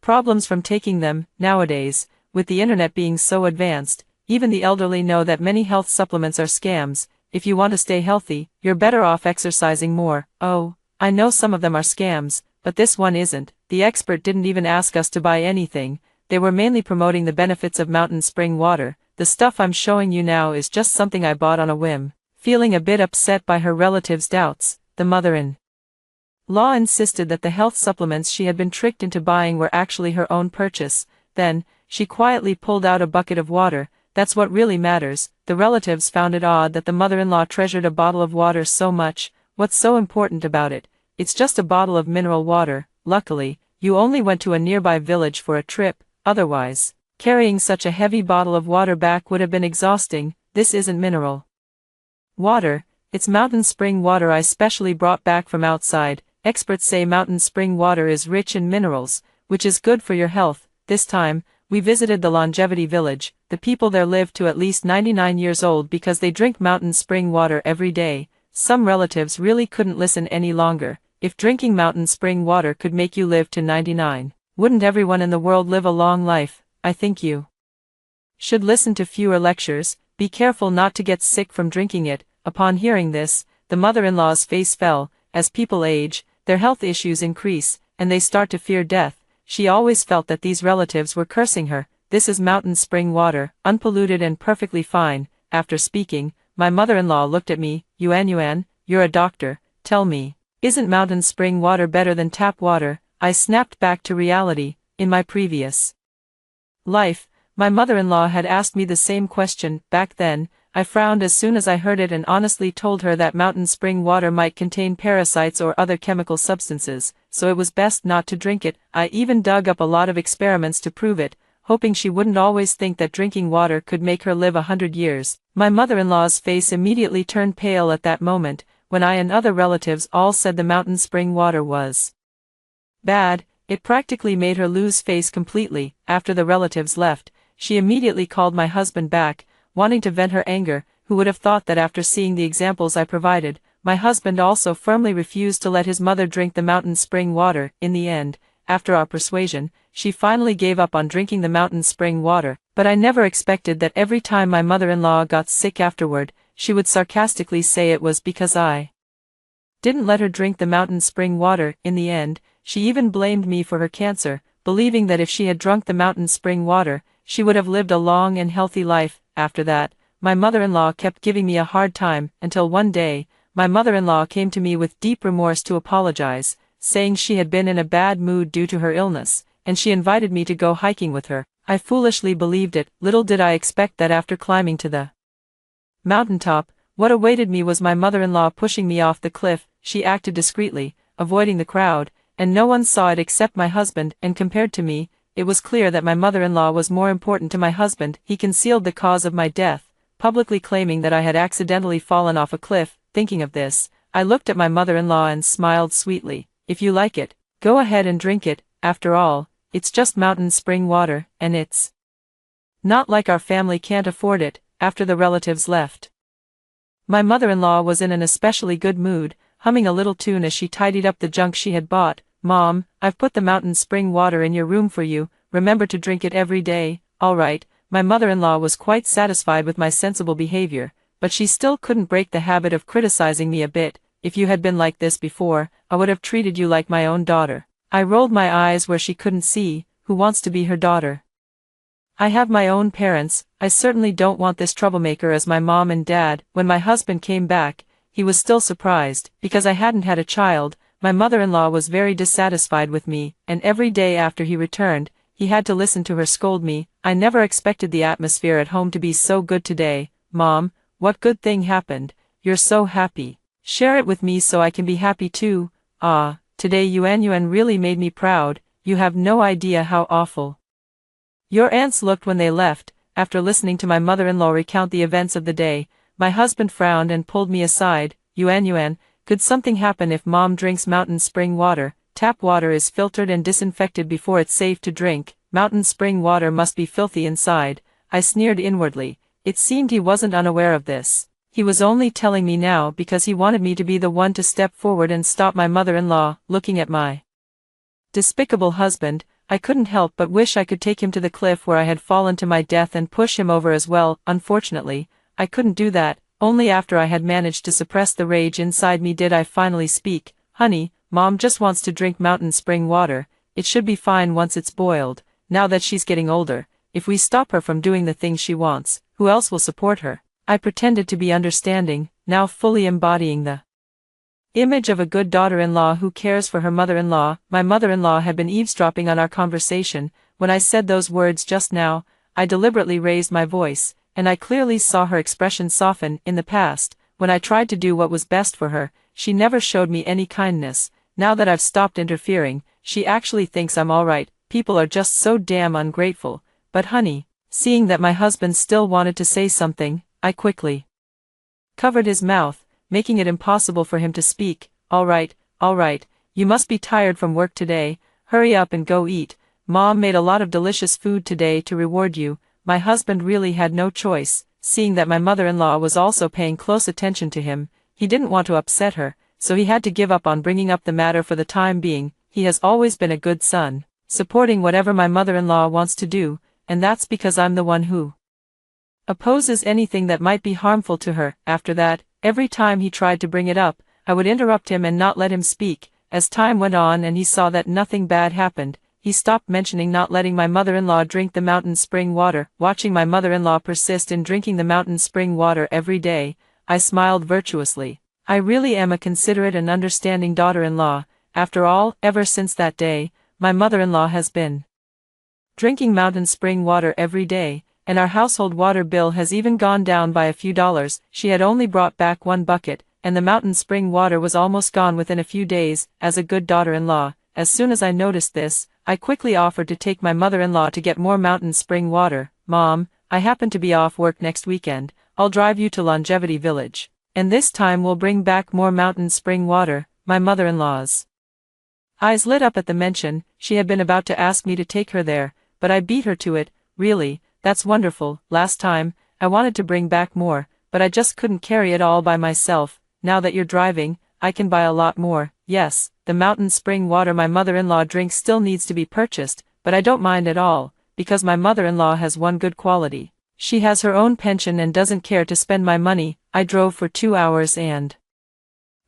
problems from taking them. Nowadays, with the internet being so advanced, even the elderly know that many health supplements are scams. If you want to stay healthy, you're better off exercising more. Oh, I know some of them are scams, but this one isn't. The expert didn't even ask us to buy anything. They were mainly promoting the benefits of mountain spring water. The stuff I'm showing you now is just something I bought on a whim. Feeling a bit upset by her relatives' doubts, the mother-in-law insisted that the health supplements she had been tricked into buying were actually her own purchase. Then, she quietly pulled out a bucket of water. That's what really matters. The relatives found it odd that the mother-in-law treasured a bottle of water so much. What's so important about it? It's just a bottle of mineral water. Luckily, you only went to a nearby village for a trip. Otherwise, carrying such a heavy bottle of water back would have been exhausting. This isn't mineral water, it's mountain spring water I specially brought back from outside. Experts say mountain spring water is rich in minerals, which is good for your health. This time, we visited the longevity village. The people there live to at least 99 years old because they drink mountain spring water every day. Some relatives really couldn't listen any longer. If drinking mountain spring water could make you live to 99, wouldn't everyone in the world live a long life? I think you should listen to fewer lectures. Be careful not to get sick from drinking it. Upon hearing this, the mother-in-law's face fell. As people age, their health issues increase, and they start to fear death. She always felt that these relatives were cursing her. This is mountain spring water, unpolluted and perfectly fine. After speaking, my mother-in-law looked at me. Yuan, you're a doctor. Tell me, isn't mountain spring water better than tap water? I snapped back to reality. In my previous life, my mother-in-law had asked me the same question. Back then, I frowned as soon as I heard it and honestly told her that mountain spring water might contain parasites or other chemical substances, so it was best not to drink it. I even dug up a lot of experiments to prove it, hoping she wouldn't always think that drinking water could make her live 100 years. My mother-in-law's face immediately turned pale at that moment. When I and other relatives all said the mountain spring water was bad, it practically made her lose face completely. After the relatives left, she immediately called my husband back, wanting to vent her anger. Who would have thought that after seeing the examples I provided, my husband also firmly refused to let his mother drink the mountain spring water. In the end, after our persuasion, she finally gave up on drinking the mountain spring water. But I never expected that every time my mother-in-law got sick afterward, she would sarcastically say it was because I didn't let her drink the mountain spring water. In the end, she even blamed me for her cancer, believing that if she had drunk the mountain spring water, she would have lived a long and healthy life. After that, my mother-in-law kept giving me a hard time, until one day, my mother-in-law came to me with deep remorse to apologize, saying she had been in a bad mood due to her illness, and she invited me to go hiking with her. I foolishly believed it. Little did I expect that after climbing to the mountaintop, what awaited me was my mother-in-law pushing me off the cliff. She acted discreetly, avoiding the crowd, and no one saw it except my husband, and compared to me, it was clear that my mother-in-law was more important to my husband. He concealed the cause of my death, publicly claiming that I had accidentally fallen off a cliff. Thinking of this, I looked at my mother-in-law and smiled sweetly. If you like it, go ahead and drink it. After all, it's just mountain spring water, and it's not like our family can't afford it. After the relatives left, my mother-in-law was in an especially good mood, humming a little tune as she tidied up the junk she had bought. Mom, I've put the mountain spring water in your room for you. Remember to drink it every day. All right. My mother-in-law was quite satisfied with my sensible behavior, but she still couldn't break the habit of criticizing me a bit. If you had been like this before, I would have treated you like my own daughter. I rolled my eyes where she couldn't see. Who wants to be her daughter? I have my own parents. I certainly don't want this troublemaker as my mom and dad. When my husband came back, he was still surprised, because I hadn't had a child. My mother-in-law was very dissatisfied with me, and every day after he returned, he had to listen to her scold me. I never expected the atmosphere at home to be so good today. Mom, what good thing happened? You're so happy. Share it with me so I can be happy too. Ah, today Yuan really made me proud. You have no idea how awful your aunts looked when they left. After listening to my mother-in-law recount the events of the day, my husband frowned and pulled me aside. Yuan, could something happen if Mom drinks mountain spring water? Tap water is filtered and disinfected before it's safe to drink. Mountain spring water must be filthy inside. I sneered inwardly. It seemed he wasn't unaware of this. He was only telling me now because he wanted me to be the one to step forward and stop my mother-in-law. Looking at my despicable husband, I couldn't help but wish I could take him to the cliff where I had fallen to my death and push him over as well. Unfortunately, I couldn't do that. Only after I had managed to suppress the rage inside me did I finally speak. Honey, Mom just wants to drink mountain spring water. It should be fine once it's boiled. Now that she's getting older, if we stop her from doing the things she wants, who else will support her? I pretended to be understanding, now fully embodying the image of a good daughter-in-law who cares for her mother-in-law. My mother-in-law had been eavesdropping on our conversation. When I said those words just now, I deliberately raised my voice, and I clearly saw her expression soften. In the past, when I tried to do what was best for her, she never showed me any kindness. Now that I've stopped interfering, she actually thinks I'm alright. People are just so damn ungrateful. But honey, seeing that my husband still wanted to say something, I quickly covered his mouth, making it impossible for him to speak. All right, you must be tired from work today. Hurry up and go eat. Mom made a lot of delicious food today to reward you. My husband really had no choice, seeing that my mother-in-law was also paying close attention to him. He didn't want to upset her, so he had to give up on bringing up the matter for the time being. He has always been a good son, supporting whatever my mother-in-law wants to do, and that's because I'm the one who opposes anything that might be harmful to her. After that, every time he tried to bring it up, I would interrupt him and not let him speak. As time went on and he saw that nothing bad happened, he stopped mentioning not letting my mother-in-law drink the mountain spring water. Watching my mother-in-law persist in drinking the mountain spring water every day, I smiled virtuously. I really am a considerate and understanding daughter-in-law. After all, ever since that day, my mother-in-law has been drinking mountain spring water every day, and our household water bill has even gone down by a few dollars. She had only brought back 1 bucket, and the mountain spring water was almost gone within a few days. As a good daughter-in-law, as soon as I noticed this, I quickly offered to take my mother-in-law to get more mountain spring water. Mom, I happen to be off work next weekend. I'll drive you to Longevity Village, and this time we'll bring back more mountain spring water. My mother-in-law's eyes lit up at the mention. She had been about to ask me to take her there, but I beat her to it. Really? That's wonderful. Last time, I wanted to bring back more, but I just couldn't carry it all by myself. Now that you're driving, I can buy a lot more. Yes, the mountain spring water my mother-in-law drinks still needs to be purchased, but I don't mind at all, because my mother-in-law has one good quality. She has her own pension and doesn't care to spend my money. I drove for 2 hours and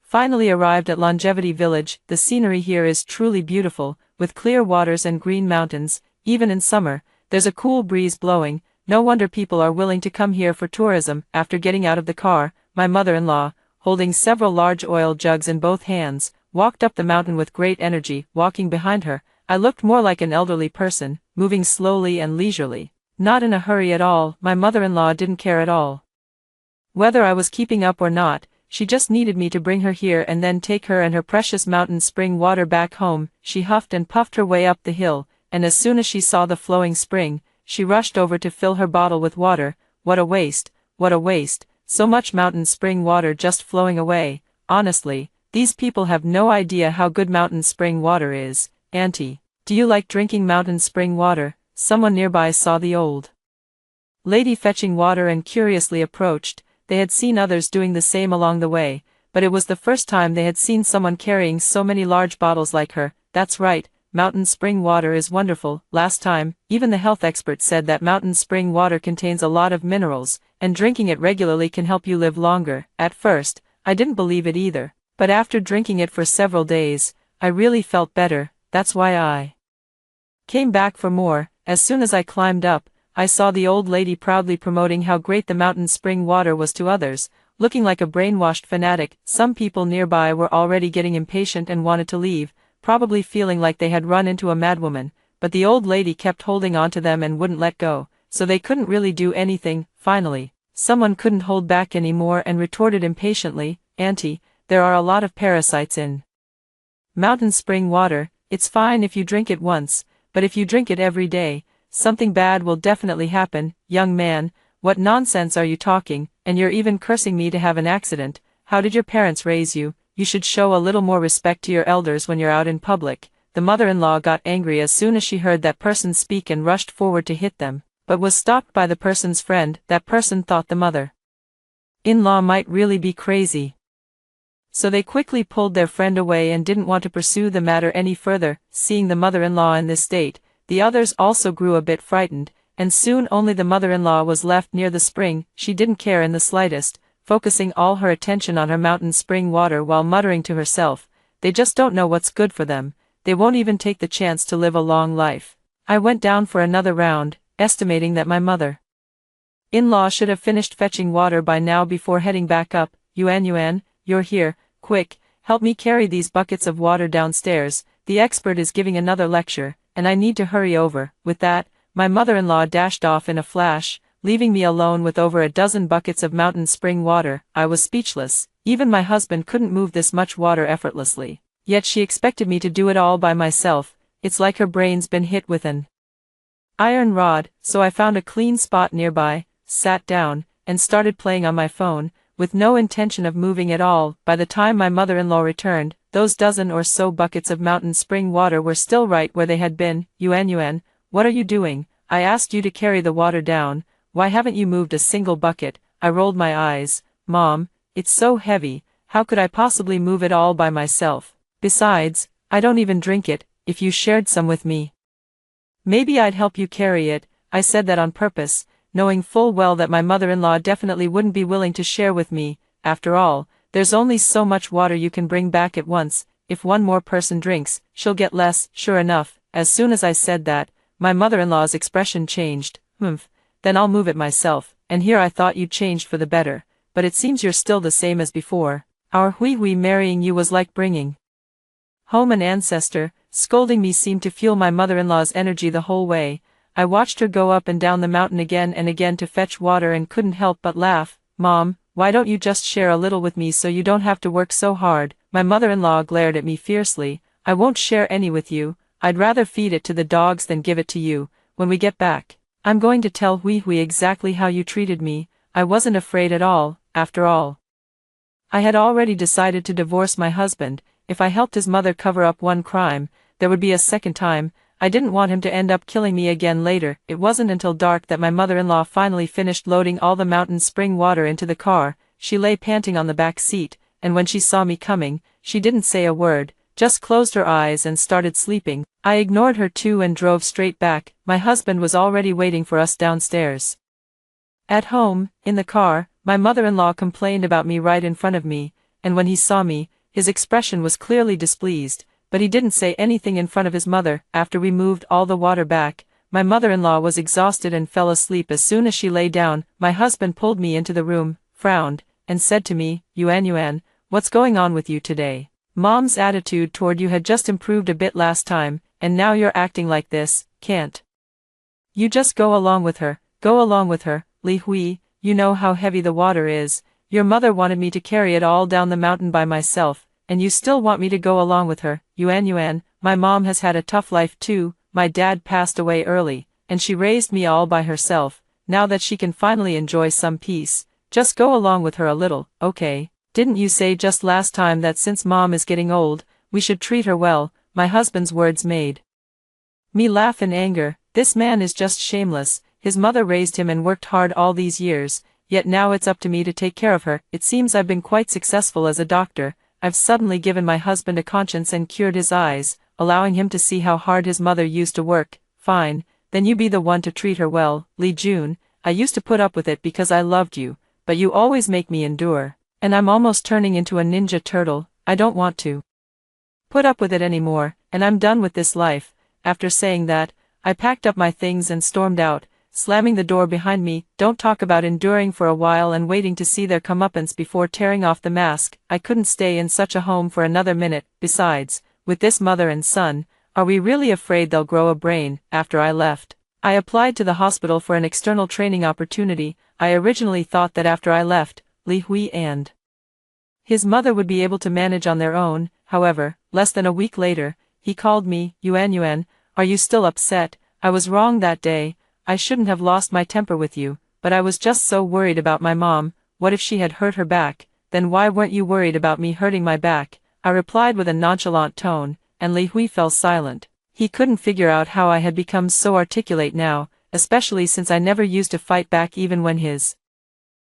finally arrived at Longevity Village. The scenery here is truly beautiful, with clear waters and green mountains. Even in summer, there's a cool breeze blowing. No wonder people are willing to come here for tourism. After getting out of the car, my mother-in-law, holding several large oil jugs in both hands, walked up the mountain with great energy. Walking behind her, I looked more like an elderly person, moving slowly and leisurely. Not in a hurry at all. My mother-in-law didn't care at all whether I was keeping up or not. She just needed me to bring her here and then take her and her precious mountain spring water back home. She huffed and puffed her way up the hill, and as soon as she saw the flowing spring, she rushed over to fill her bottle with water. What a waste, what a waste, so much mountain spring water just flowing away. Honestly, these people have no idea how good mountain spring water is. Auntie, do you like drinking mountain spring water? Someone nearby saw the old lady fetching water and curiously approached. They had seen others doing the same along the way, but it was the first time they had seen someone carrying so many large bottles like her. That's right, mountain spring water is wonderful. Last time, even the health expert said that mountain spring water contains a lot of minerals, and drinking it regularly can help you live longer. At first, I didn't believe it either, but after drinking it for several days, I really felt better. That's why I came back for more. As soon as I climbed up, I saw the old lady proudly promoting how great the mountain spring water was to others, looking like a brainwashed fanatic. Some people nearby were already getting impatient and wanted to leave, probably feeling like they had run into a madwoman, but the old lady kept holding on to them and wouldn't let go, so they couldn't really do anything. Finally, someone couldn't hold back anymore and retorted impatiently, "Auntie, there are a lot of parasites in mountain spring water. It's fine if you drink it once, but if you drink it every day, something bad will definitely happen." Young man, what nonsense are you talking, and you're even cursing me to have an accident? How did your parents raise you? You should show a little more respect to your elders when you're out in public. The mother-in-law got angry as soon as she heard that person speak and rushed forward to hit them, but was stopped by the person's friend. That person thought the mother-in-law might really be crazy, so they quickly pulled their friend away and didn't want to pursue the matter any further. Seeing the mother-in-law in this state, the others also grew a bit frightened, and soon only the mother-in-law was left near the spring. She didn't care in the slightest, focusing all her attention on her mountain spring water while muttering to herself, "They just don't know what's good for them. They won't even take the chance to live a long life." I went down for another round, estimating that my mother-in-law should have finished fetching water by now before heading back up. Yuan, you're here. Quick, help me carry these buckets of water downstairs. The expert is giving another lecture, and I need to hurry over. With that, my mother-in-law dashed off in a flash, leaving me alone with over a dozen buckets of mountain spring water. I was speechless. Even my husband couldn't move this much water effortlessly. Yet she expected me to do it all by myself. It's like her brain's been hit with an iron rod. So I found a clean spot nearby, sat down, and started playing on my phone, with no intention of moving at all. By the time my mother-in-law returned, those dozen or so buckets of mountain spring water were still right where they had been. Yuan, what are you doing? I asked you to carry the water down. Why haven't you moved a single bucket? I rolled my eyes. Mom, it's so heavy, how could I possibly move it all by myself? Besides, I don't even drink it. If you shared some with me, maybe I'd help you carry it. I said that on purpose, knowing full well that my mother-in-law definitely wouldn't be willing to share with me. After all, there's only so much water you can bring back at once. If one more person drinks, she'll get less. Sure enough, as soon as I said that, my mother-in-law's expression changed. Then I'll move it myself. And here I thought you'd changed for the better, but it seems you're still the same as before. Our Hui marrying you was like bringing home an ancestor. Scolding me seemed to fuel my mother-in-law's energy the whole way. I watched her go up and down the mountain again and again to fetch water and couldn't help but laugh. Mom, why don't you just share a little with me so you don't have to work so hard? My mother-in-law glared at me fiercely. I won't share any with you. I'd rather feed it to the dogs than give it to you. When we get back, I'm going to tell Hui exactly how you treated me. I wasn't afraid at all. After all, I had already decided to divorce my husband. If I helped his mother cover up one crime, there would be a second time. I didn't want him to end up killing me again later. It wasn't until dark that my mother-in-law finally finished loading all the mountain spring water into the car. She lay panting on the back seat, and when she saw me coming, she didn't say a word, just closed her eyes and started sleeping. I ignored her too and drove straight back. My husband was already waiting for us downstairs. At home, in the car, my mother-in-law complained about me right in front of me, and when he saw me, his expression was clearly displeased, but he didn't say anything in front of his mother. After we moved all the water back, my mother-in-law was exhausted and fell asleep as soon as she lay down. My husband pulled me into the room, frowned, and said to me, Yuan, what's going on with you today? Mom's attitude toward you had just improved a bit last time, and now you're acting like this, can't you just go along with her, Li Hui, you know how heavy the water is, your mother wanted me to carry it all down the mountain by myself, and you still want me to go along with her, Yuan, my mom has had a tough life too, my dad passed away early, and she raised me all by herself, now that she can finally enjoy some peace, just go along with her a little, okay? Didn't you say just last time that since mom is getting old, we should treat her well? My husband's words made me laugh in anger. This man is just shameless, his mother raised him and worked hard all these years, yet now it's up to me to take care of her. It seems I've been quite successful as a doctor, I've suddenly given my husband a conscience and cured his eyes, allowing him to see how hard his mother used to work. Fine, then you be the one to treat her well, Li Jun, I used to put up with it because I loved you, but you always make me endure, and I'm almost turning into a ninja turtle, I don't want to put up with it anymore, and I'm done with this life. After saying that, I packed up my things and stormed out, slamming the door behind me. Don't talk about enduring for a while and waiting to see their comeuppance before tearing off the mask. I couldn't stay in such a home for another minute. Besides, with this mother and son, are we really afraid they'll grow a brain? After I left, I applied to the hospital for an external training opportunity. I originally thought that after I left, Li Hui and his mother would be able to manage on their own. However, less than a week later, he called me. Yuan, are you still upset? I was wrong that day, I shouldn't have lost my temper with you, but I was just so worried about my mom. What if she had hurt her back? Then why weren't you worried about me hurting my back? I replied with a nonchalant tone, and Li Hui fell silent. He couldn't figure out how I had become so articulate now, especially since I never used to fight back even when his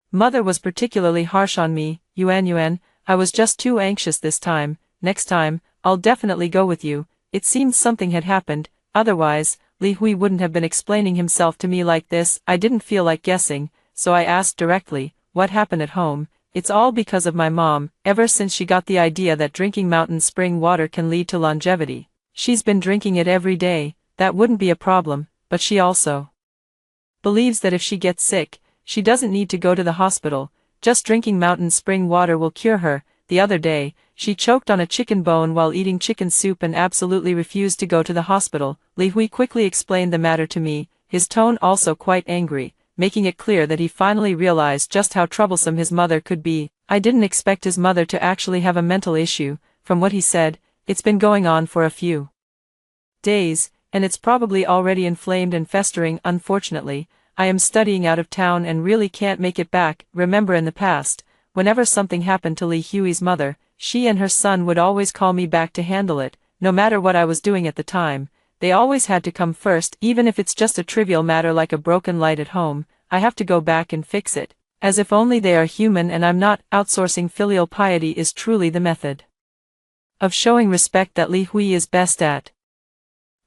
mother was particularly harsh on me. Yuan, I was just too anxious this time. Next time, I'll definitely go with you. It seemed something had happened, otherwise, Li Hui wouldn't have been explaining himself to me like this. I didn't feel like guessing, so I asked directly, what happened at home? It's all because of my mom. Ever since she got the idea that drinking mountain spring water can lead to longevity, she's been drinking it every day. That wouldn't be a problem, but she also believes that if she gets sick, she doesn't need to go to the hospital, just drinking mountain spring water will cure her. The other day, she choked on a chicken bone while eating chicken soup and absolutely refused to go to the hospital. Li Hui quickly explained the matter to me, his tone also quite angry, making it clear that he finally realized just how troublesome his mother could be. I didn't expect his mother to actually have a mental issue. From what he said, it's been going on for a few days, and it's probably already inflamed and festering. Unfortunately, I am studying out of town and really can't make it back. Remember in the past, whenever something happened to Li Hui's mother, she and her son would always call me back to handle it, no matter what I was doing at the time. They always had to come first, even if it's just a trivial matter like a broken light at home. I have to go back and fix it, as if only they are human and I'm not. Outsourcing filial piety is truly the method of showing respect that Li Hui is best at.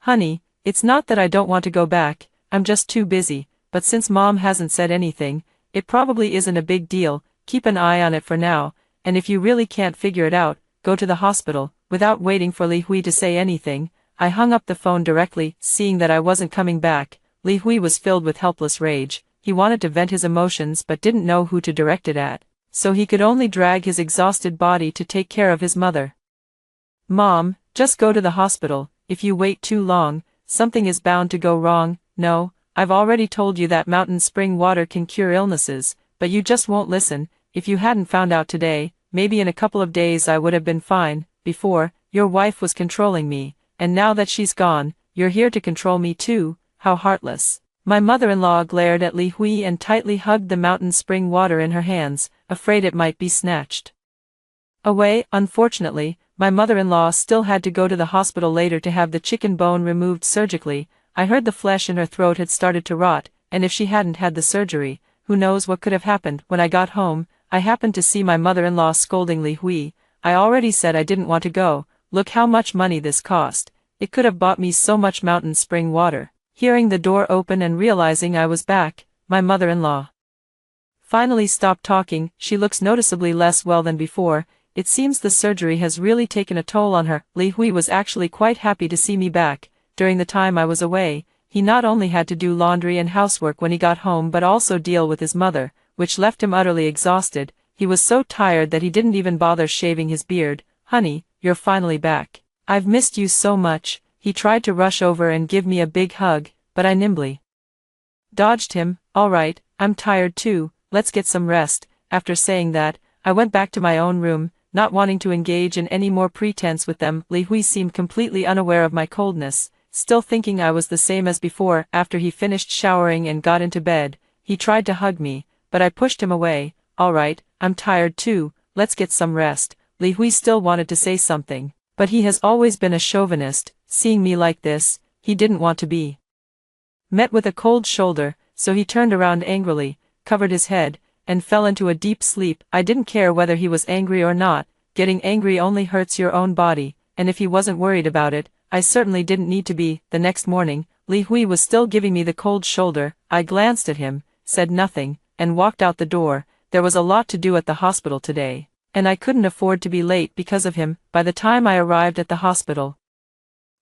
Honey, it's not that I don't want to go back, I'm just too busy, but since mom hasn't said anything, it probably isn't a big deal. Keep an eye on it for now, and if you really can't figure it out, go to the hospital. Without waiting for Li Hui to say anything, I hung up the phone directly. Seeing that I wasn't coming back, Li Hui was filled with helpless rage. He wanted to vent his emotions but didn't know who to direct it at, so he could only drag his exhausted body to take care of his mother. Mom, just go to the hospital. If you wait too long, something is bound to go wrong. No, I've already told you that mountain spring water can cure illnesses, but you just won't listen. If you hadn't found out today, maybe in a couple of days I would have been fine. Before, your wife was controlling me, and now that she's gone, you're here to control me too. How heartless. My mother-in-law glared at Li Hui and tightly hugged the mountain spring water in her hands, afraid it might be snatched away. Unfortunately, my mother-in-law still had to go to the hospital later to have the chicken bone removed surgically. I heard the flesh in her throat had started to rot, and if she hadn't had the surgery, who knows what could have happened. When I got home, I happened to see my mother-in-law scolding Li Hui. I already said I didn't want to go. Look how much money this cost. It could have bought me so much mountain spring water. Hearing the door open and realizing I was back, my mother-in-law finally stopped talking. She looks noticeably less well than before. It seems the surgery has really taken a toll on her. Li Hui was actually quite happy to see me back. During the time I was away, he not only had to do laundry and housework when he got home but also deal with his mother, which left him utterly exhausted. he was so tired that he didn't even bother shaving his beard. "Honey, you're finally back. I've missed you so much." He tried to rush over and give me a big hug, but I nimbly dodged him. "All right, I'm tired too, let's get some rest." After saying that, I went back to my own room, not wanting to engage in any more pretense with them. Li Hui seemed completely unaware of my coldness, still thinking I was the same as before. After he finished showering and got into bed, he tried to hug me, but I pushed him away. "All right, I'm tired too, let's get some rest." Li Hui still wanted to say something, but he has always been a chauvinist. Seeing me like this, he didn't want to be met with a cold shoulder, so he turned around angrily, covered his head, and fell into a deep sleep. I didn't care whether he was angry or not. Getting angry only hurts your own body, and if he wasn't worried about it, I certainly didn't need to be. The next morning, Li Hui was still giving me the cold shoulder. I glanced at him, said nothing, and walked out the door. There was a lot to do at the hospital today, and I couldn't afford to be late because of him. By the time I arrived at the hospital,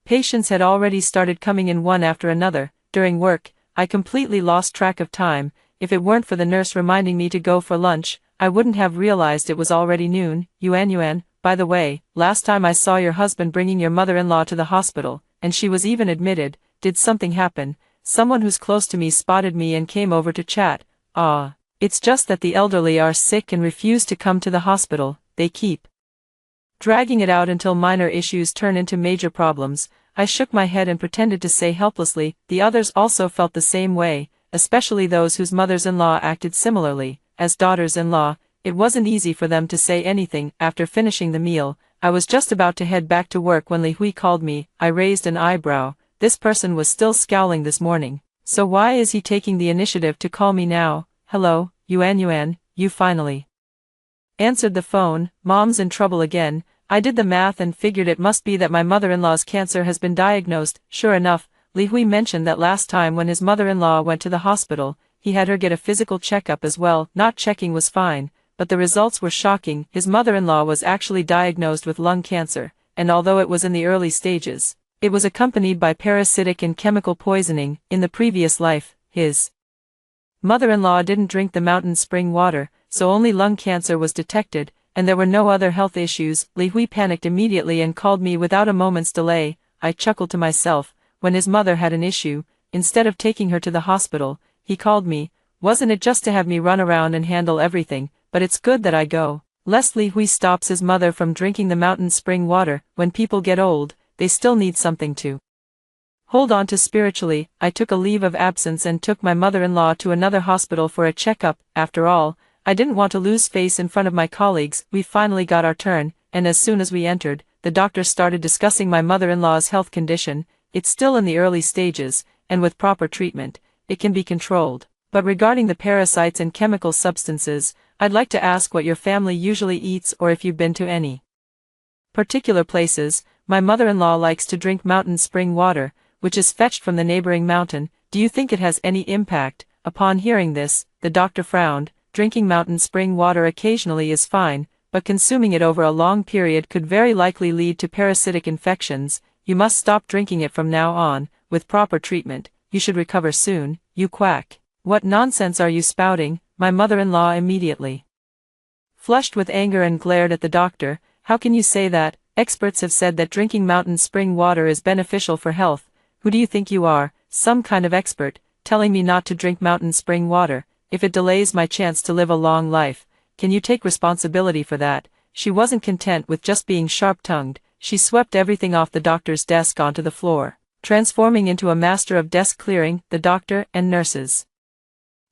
patients had already started coming in one after another. During work, I completely lost track of time. If it weren't for the nurse reminding me to go for lunch, I wouldn't have realized it was already noon. Yuan, by the way, last time I saw your husband bringing your mother-in-law to the hospital, and she was even admitted. Did something happen? Someone who's close to me spotted me and came over to chat. It's just that the elderly are sick and refuse to come to the hospital. They keep dragging it out until minor issues turn into major problems. I shook my head and pretended to say helplessly. The others also felt the same way, especially those whose mothers-in-law acted similarly. As daughters-in-law, it wasn't easy for them to say anything. After finishing the meal, I was just about to head back to work when Li Hui called me. I raised an eyebrow. This person was still scowling this morning, so why is he taking the initiative to call me now? "Hello, Yuan, you finally answered the phone. Mom's in trouble again." I did the math and figured it must be that my mother-in-law's cancer has been diagnosed. Sure enough, Li Hui mentioned that last time when his mother-in-law went to the hospital, he had her get a physical checkup as well. Not checking was fine, but the results were shocking. His mother-in-law was actually diagnosed with lung cancer, and although it was in the early stages, it was accompanied by parasitic and chemical poisoning. In the previous life, his mother-in-law didn't drink the mountain spring water, so only lung cancer was detected, and there were no other health issues. Li Hui panicked immediately and called me without a moment's delay. I chuckled to myself. When his mother had an issue, instead of taking her to the hospital, he called me. Wasn't it just to have me run around and handle everything? But it's good that I go. Lest Li Hui stops his mother from drinking the mountain spring water. When people get old, they still need something to hold on to spiritually. I took a leave of absence and took my mother-in-law to another hospital for a checkup. After all, I didn't want to lose face in front of my colleagues. We finally got our turn, and as soon as we entered, the doctor started discussing my mother-in-law's health condition. It's still in the early stages, and with proper treatment, it can be controlled. But regarding the parasites and chemical substances, I'd like to ask what your family usually eats or if you've been to any particular places. My mother-in-law likes to drink mountain spring water, which is fetched from the neighboring mountain. Do you think it has any impact? Upon hearing this, the doctor frowned. Drinking mountain spring water occasionally is fine, but consuming it over a long period could very likely lead to parasitic infections. You must stop drinking it from now on. With proper treatment, you should recover soon. You quack. What nonsense are you spouting? My mother-in-law immediately flushed with anger and glared at the doctor. How can you say that? Experts have said that drinking mountain spring water is beneficial for health. Who do you think you are? Some kind of expert, telling me not to drink mountain spring water, if it delays my chance to live a long life. Can you take responsibility for that? She wasn't content with just being sharp-tongued. She swept everything off the doctor's desk onto the floor, transforming into a master of desk clearing. The doctor and nurses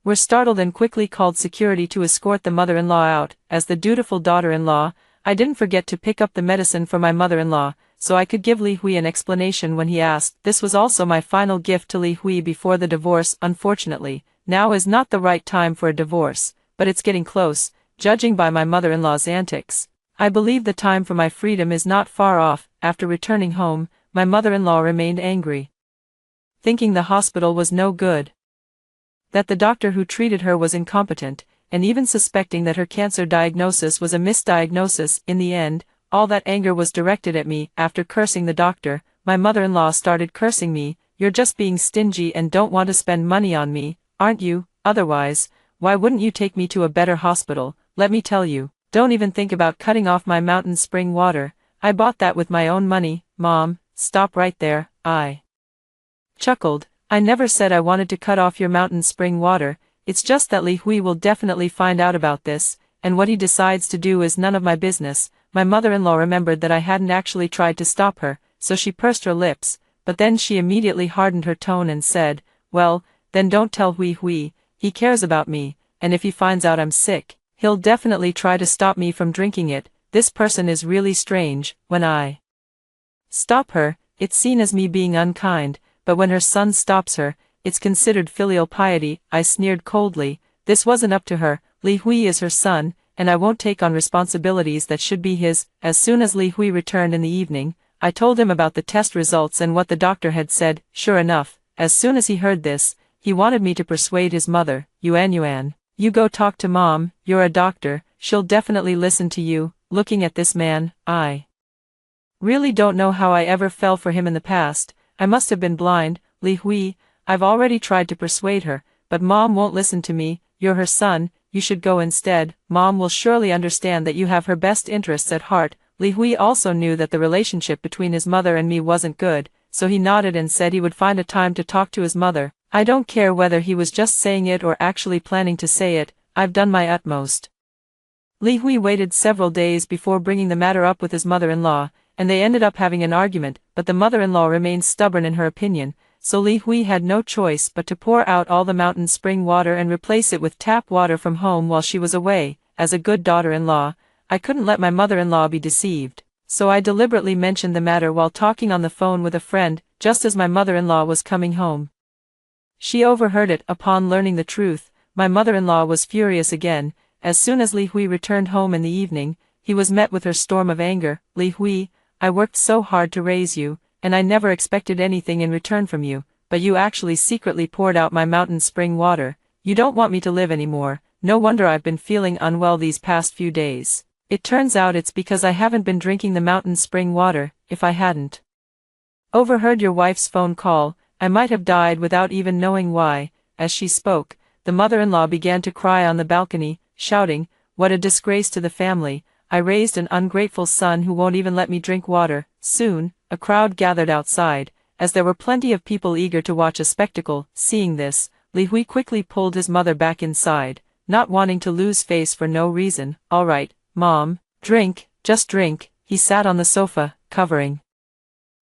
were startled and quickly called security to escort the mother-in-law out. As the dutiful daughter-in-law, I didn't forget to pick up the medicine for my mother-in-law, so I could give Li Hui an explanation when he asked. This was also my final gift to Li Hui before the divorce. Unfortunately, now is not the right time for a divorce, but it's getting close, judging by my mother-in-law's antics. I believe the time for my freedom is not far off. After returning home, my mother-in-law remained angry, thinking the hospital was no good, that the doctor who treated her was incompetent, and even suspecting that her cancer diagnosis was a misdiagnosis. In the end, all that anger was directed at me. After cursing the doctor, my mother-in-law started cursing me. You're just being stingy and don't want to spend money on me, aren't you? Otherwise, why wouldn't you take me to a better hospital? let me tell you, don't even think about cutting off my mountain spring water. I bought that with my own money, Mom. Stop right there, I chuckled. I never said I wanted to cut off your mountain spring water, it's just that Li Hui will definitely find out about this, and what he decides to do is none of my business. My mother-in-law remembered that I hadn't actually tried to stop her, so she pursed her lips, but then she immediately hardened her tone and said, well, then don't tell Hui Hui, he cares about me, and if he finds out I'm sick, he'll definitely try to stop me from drinking it. This person is really strange. When I stop her, it's seen as me being unkind, but when her son stops her, it's considered filial piety. I sneered coldly. This wasn't up to her. Li Hui is her son, and I won't take on responsibilities that should be his. As soon as Li Hui returned in the evening, I told him about the test results and what the doctor had said. Sure enough, as soon as he heard this, he wanted me to persuade his mother. Yuan, you go talk to Mom, you're a doctor, she'll definitely listen to you. Looking at this man, I really don't know how I ever fell for him in the past. I must have been blind. Li Hui, I've already tried to persuade her, but Mom won't listen to me. You're her son, you should go instead. Mom will surely understand that you have her best interests at heart. Li Hui also knew that the relationship between his mother and me wasn't good, so he nodded and said he would find a time to talk to his mother. I don't care whether he was just saying it or actually planning to say it, I've done my utmost. Li Hui waited several days before bringing the matter up with his mother-in-law, and they ended up having an argument, but the mother-in-law remained stubborn in her opinion, so Li Hui had no choice but to pour out all the mountain spring water and replace it with tap water from home while she was away. As a good daughter-in-law, I couldn't let my mother-in-law be deceived, so I deliberately mentioned the matter while talking on the phone with a friend, just as my mother-in-law was coming home. She overheard it. Upon learning the truth, my mother-in-law was furious again. As soon as Li Hui returned home in the evening, he was met with her storm of anger. Li Hui, I worked so hard to raise you, and I never expected anything in return from you, but you actually secretly poured out my mountain spring water. You don't want me to live anymore. No wonder I've been feeling unwell these past few days. It turns out it's because I haven't been drinking the mountain spring water. If I hadn't overheard your wife's phone call, I might have died without even knowing why. As she spoke, the mother-in-law began to cry on the balcony, shouting, what a disgrace to the family. I raised an ungrateful son who won't even let me drink water. Soon, a crowd gathered outside, as there were plenty of people eager to watch a spectacle. Seeing this, Li Hui quickly pulled his mother back inside, not wanting to lose face for no reason. All right, Mom, drink, just drink. He sat on the sofa, covering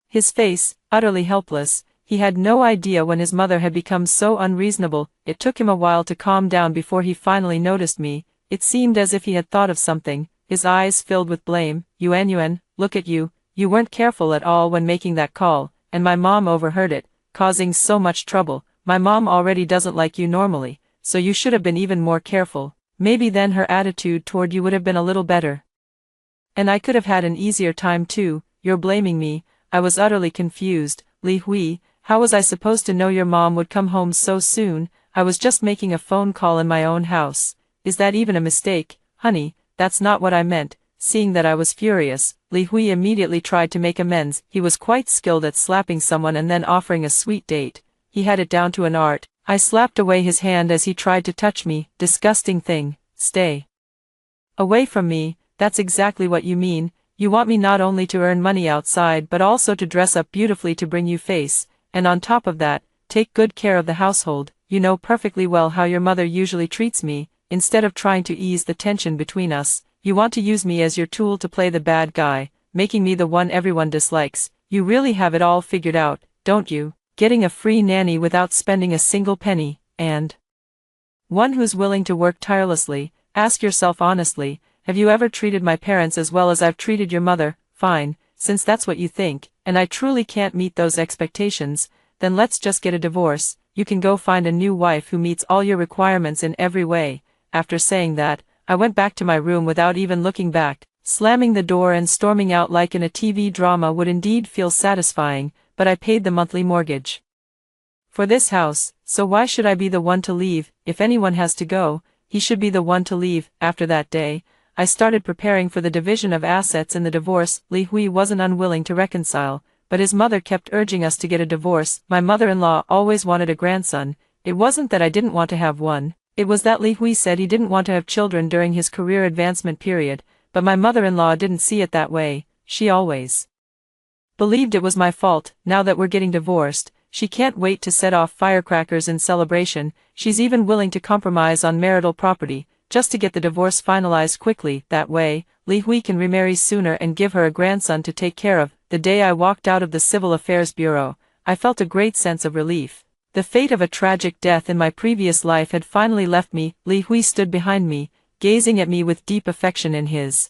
his face, utterly helpless. He had no idea when his mother had become so unreasonable. It took him a while to calm down before he finally noticed me. It seemed as if he had thought of something. His eyes filled with blame. Yuan, look at you. You weren't careful at all when making that call, and my mom overheard it, causing so much trouble. My mom already doesn't like you normally, so you should have been even more careful. Maybe then her attitude toward you would have been a little better. And I could have had an easier time too. You're blaming me. I was utterly confused. Li Hui, how was I supposed to know your mom would come home so soon? I was just making a phone call in my own house. Is that even a mistake? Honey, that's not what I meant. Seeing that I was furious, Li Hui immediately tried to make amends. He was quite skilled at slapping someone and then offering a sweet date. He had it down to an art. I slapped away his hand as he tried to touch me. Disgusting thing. Stay away from me. That's exactly what you mean. You want me not only to earn money outside but also to dress up beautifully to bring you face, and on top of that, take good care of the household. You know perfectly well how your mother usually treats me. Instead of trying to ease the tension between us, you want to use me as your tool to play the bad guy, making me the one everyone dislikes. You really have it all figured out, don't you? Getting a free nanny without spending a single penny, and one who's willing to work tirelessly. Ask yourself honestly, have you ever treated my parents as well as I've treated your mother? Fine, since that's what you think, and I truly can't meet those expectations, then let's just get a divorce. You can go find a new wife who meets all your requirements in every way. After saying that, I went back to my room without even looking back. Slamming the door and storming out like in a TV drama would indeed feel satisfying, but I paid the monthly mortgage for this house, so why should I be the one to leave? If anyone has to go, he should be the one to leave. After that day, I started preparing for the division of assets in the divorce. Li Hui wasn't unwilling to reconcile, but his mother kept urging us to get a divorce. My mother-in-law always wanted a grandson. It wasn't that I didn't want to have one. It was that Li Hui said he didn't want to have children during his career advancement period, but my mother-in-law didn't see it that way. She always believed it was my fault. Now that we're getting divorced, she can't wait to set off firecrackers in celebration. She's even willing to compromise on marital property, just to get the divorce finalized quickly. That way, Li Hui can remarry sooner and give her a grandson to take care of. The day I walked out of the Civil Affairs Bureau, I felt a great sense of relief. The fate of a tragic death in my previous life had finally left me. Li Hui stood behind me, gazing at me with deep affection in his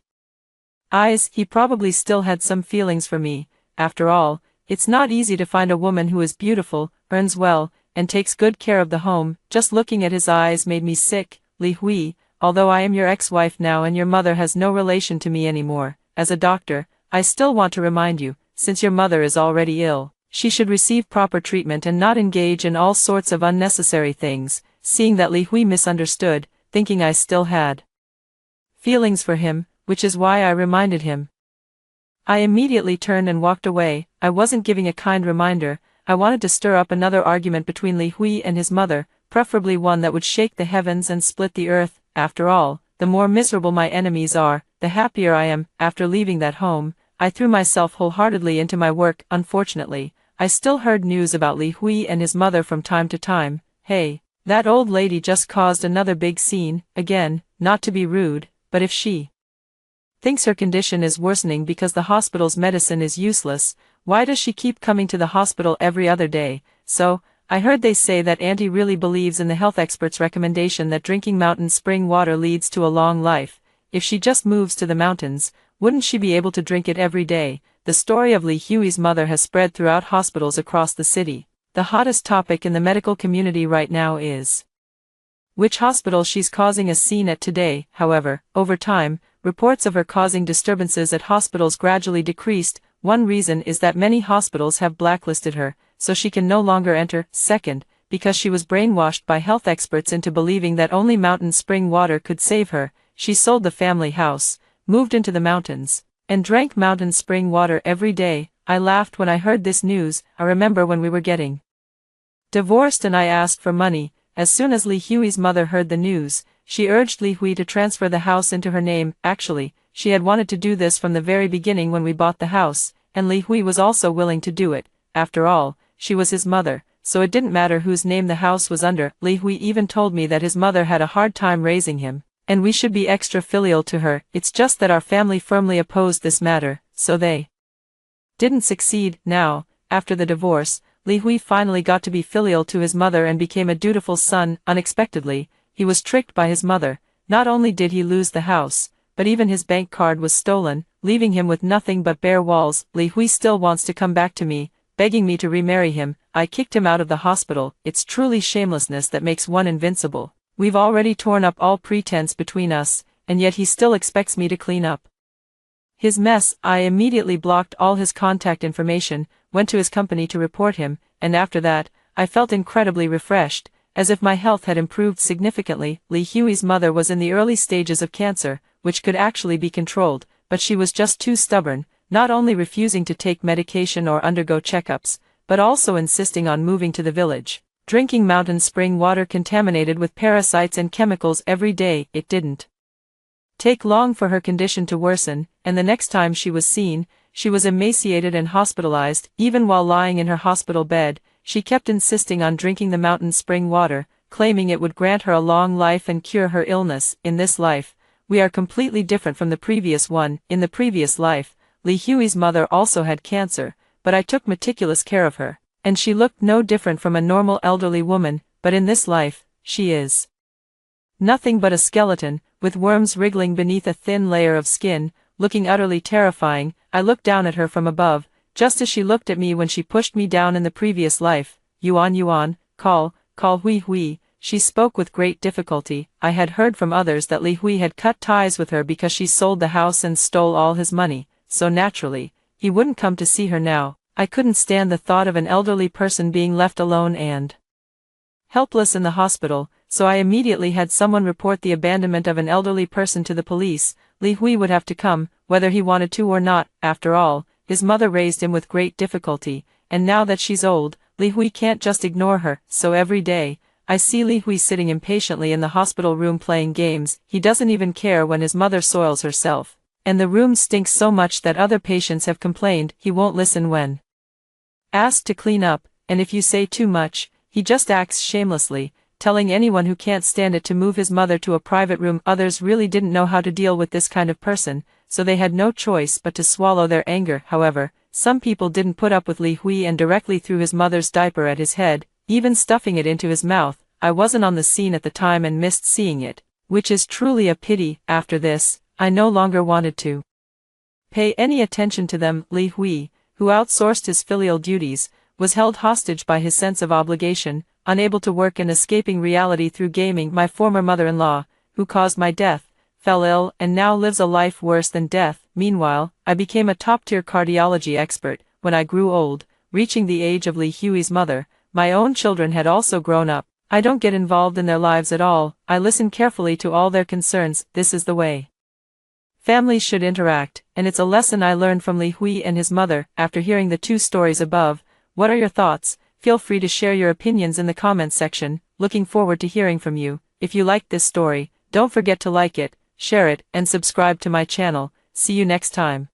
eyes. He probably still had some feelings for me. After all, it's not easy to find a woman who is beautiful, earns well, and takes good care of the home. Just looking at his eyes made me sick. Li Hui, although I am your ex-wife now and your mother has no relation to me anymore, as a doctor, I still want to remind you, since your mother is already ill, she should receive proper treatment and not engage in all sorts of unnecessary things. Seeing that Li Hui misunderstood, thinking I still had feelings for him, which is why I reminded him. I immediately turned and walked away. I wasn't giving a kind reminder. I wanted to stir up another argument between Li Hui and his mother, preferably one that would shake the heavens and split the earth. After all, the more miserable my enemies are, the happier I am. After leaving that home, I threw myself wholeheartedly into my work. Unfortunately, I still heard news about Li Hui and his mother from time to time. Hey, that old lady just caused another big scene. Again, not to be rude, but if she thinks her condition is worsening because the hospital's medicine is useless, why does she keep coming to the hospital every other day? So, I heard they say that Auntie really believes in the health experts' recommendation that drinking mountain spring water leads to a long life. If she just moves to the mountains, wouldn't she be able to drink it every day? The story of Li Hui's mother has spread throughout hospitals across the city. The hottest topic in the medical community right now is which hospital she's causing a scene at today. However, over time, reports of her causing disturbances at hospitals gradually decreased. One reason is that many hospitals have blacklisted her, so she can no longer enter. Second, because she was brainwashed by health experts into believing that only mountain spring water could save her, she sold the family house, moved into the mountains, and drank mountain spring water every day. I laughed when I heard this news. I remember when we were getting divorced and I asked for money. As soon as Li Hui's mother heard the news, she urged Li Hui to transfer the house into her name. Actually, she had wanted to do this from the very beginning when we bought the house, and Li Hui was also willing to do it. After all, she was his mother, so it didn't matter whose name the house was under. Li Hui even told me that his mother had a hard time raising him, and we should be extra filial to her. It's just that our family firmly opposed this matter, so they didn't succeed. Now, after the divorce, Li Hui finally got to be filial to his mother and became a dutiful son. Unexpectedly, he was tricked by his mother. Not only did he lose the house, but even his bank card was stolen, leaving him with nothing but bare walls. Li Hui still wants to come back to me, begging me to remarry him. I kicked him out of the hospital. It's truly shamelessness that makes one invincible. We've already torn up all pretense between us, and yet he still expects me to clean up his mess. I immediately blocked all his contact information, went to his company to report him, and after that, I felt incredibly refreshed, as if my health had improved significantly. Li Hui's mother was in the early stages of cancer, which could actually be controlled, but she was just too stubborn, not only refusing to take medication or undergo checkups, but also insisting on moving to the village, drinking mountain spring water contaminated with parasites and chemicals every day. It didn't take long for her condition to worsen, and the next time she was seen, she was emaciated and hospitalized. Even while lying in her hospital bed, she kept insisting on drinking the mountain spring water, claiming it would grant her a long life and cure her illness. In this life, we are completely different from the previous one. In the previous life, Li Hui's mother also had cancer, but I took meticulous care of her, and she looked no different from a normal elderly woman. But in this life, she is nothing but a skeleton, with worms wriggling beneath a thin layer of skin, looking utterly terrifying. I looked down at her from above, just as she looked at me when she pushed me down in the previous life. Yuan, call Hui Hui. She spoke with great difficulty. I had heard from others that Li Hui had cut ties with her because she sold the house and stole all his money, so naturally, he wouldn't come to see her now. I couldn't stand the thought of an elderly person being left alone and helpless in the hospital, so I immediately had someone report the abandonment of an elderly person to the police. Li Hui would have to come, whether he wanted to or not. After all, his mother raised him with great difficulty, and now that she's old, Li Hui can't just ignore her. So every day, I see Li Hui sitting impatiently in the hospital room playing games. He doesn't even care when his mother soils herself. And the room stinks so much that other patients have complained. He won't listen when asked to clean up, and if you say too much, he just acts shamelessly, telling anyone who can't stand it to move his mother to a private room. Others really didn't know how to deal with this kind of person, so they had no choice but to swallow their anger. However, some people didn't put up with Li Hui and directly threw his mother's diaper at his head, even stuffing it into his mouth. I wasn't on the scene at the time and missed seeing it, which is truly a pity. After this, I no longer wanted to pay any attention to them. Li Hui, who outsourced his filial duties, was held hostage by his sense of obligation, unable to work and escaping reality through gaming. My former mother-in-law, who caused my death, fell ill and now lives a life worse than death. Meanwhile, I became a top-tier cardiology expert. When I grew old, reaching the age of Li Hui's mother, my own children had also grown up. I don't get involved in their lives at all. I listen carefully to all their concerns. This is the way families should interact, and it's a lesson I learned from Li Hui and his mother. After hearing the two stories above, what are your thoughts? Feel free to share your opinions in the comments section. Looking forward to hearing from you. If you liked this story, don't forget to like it, share it, and subscribe to my channel. See you next time.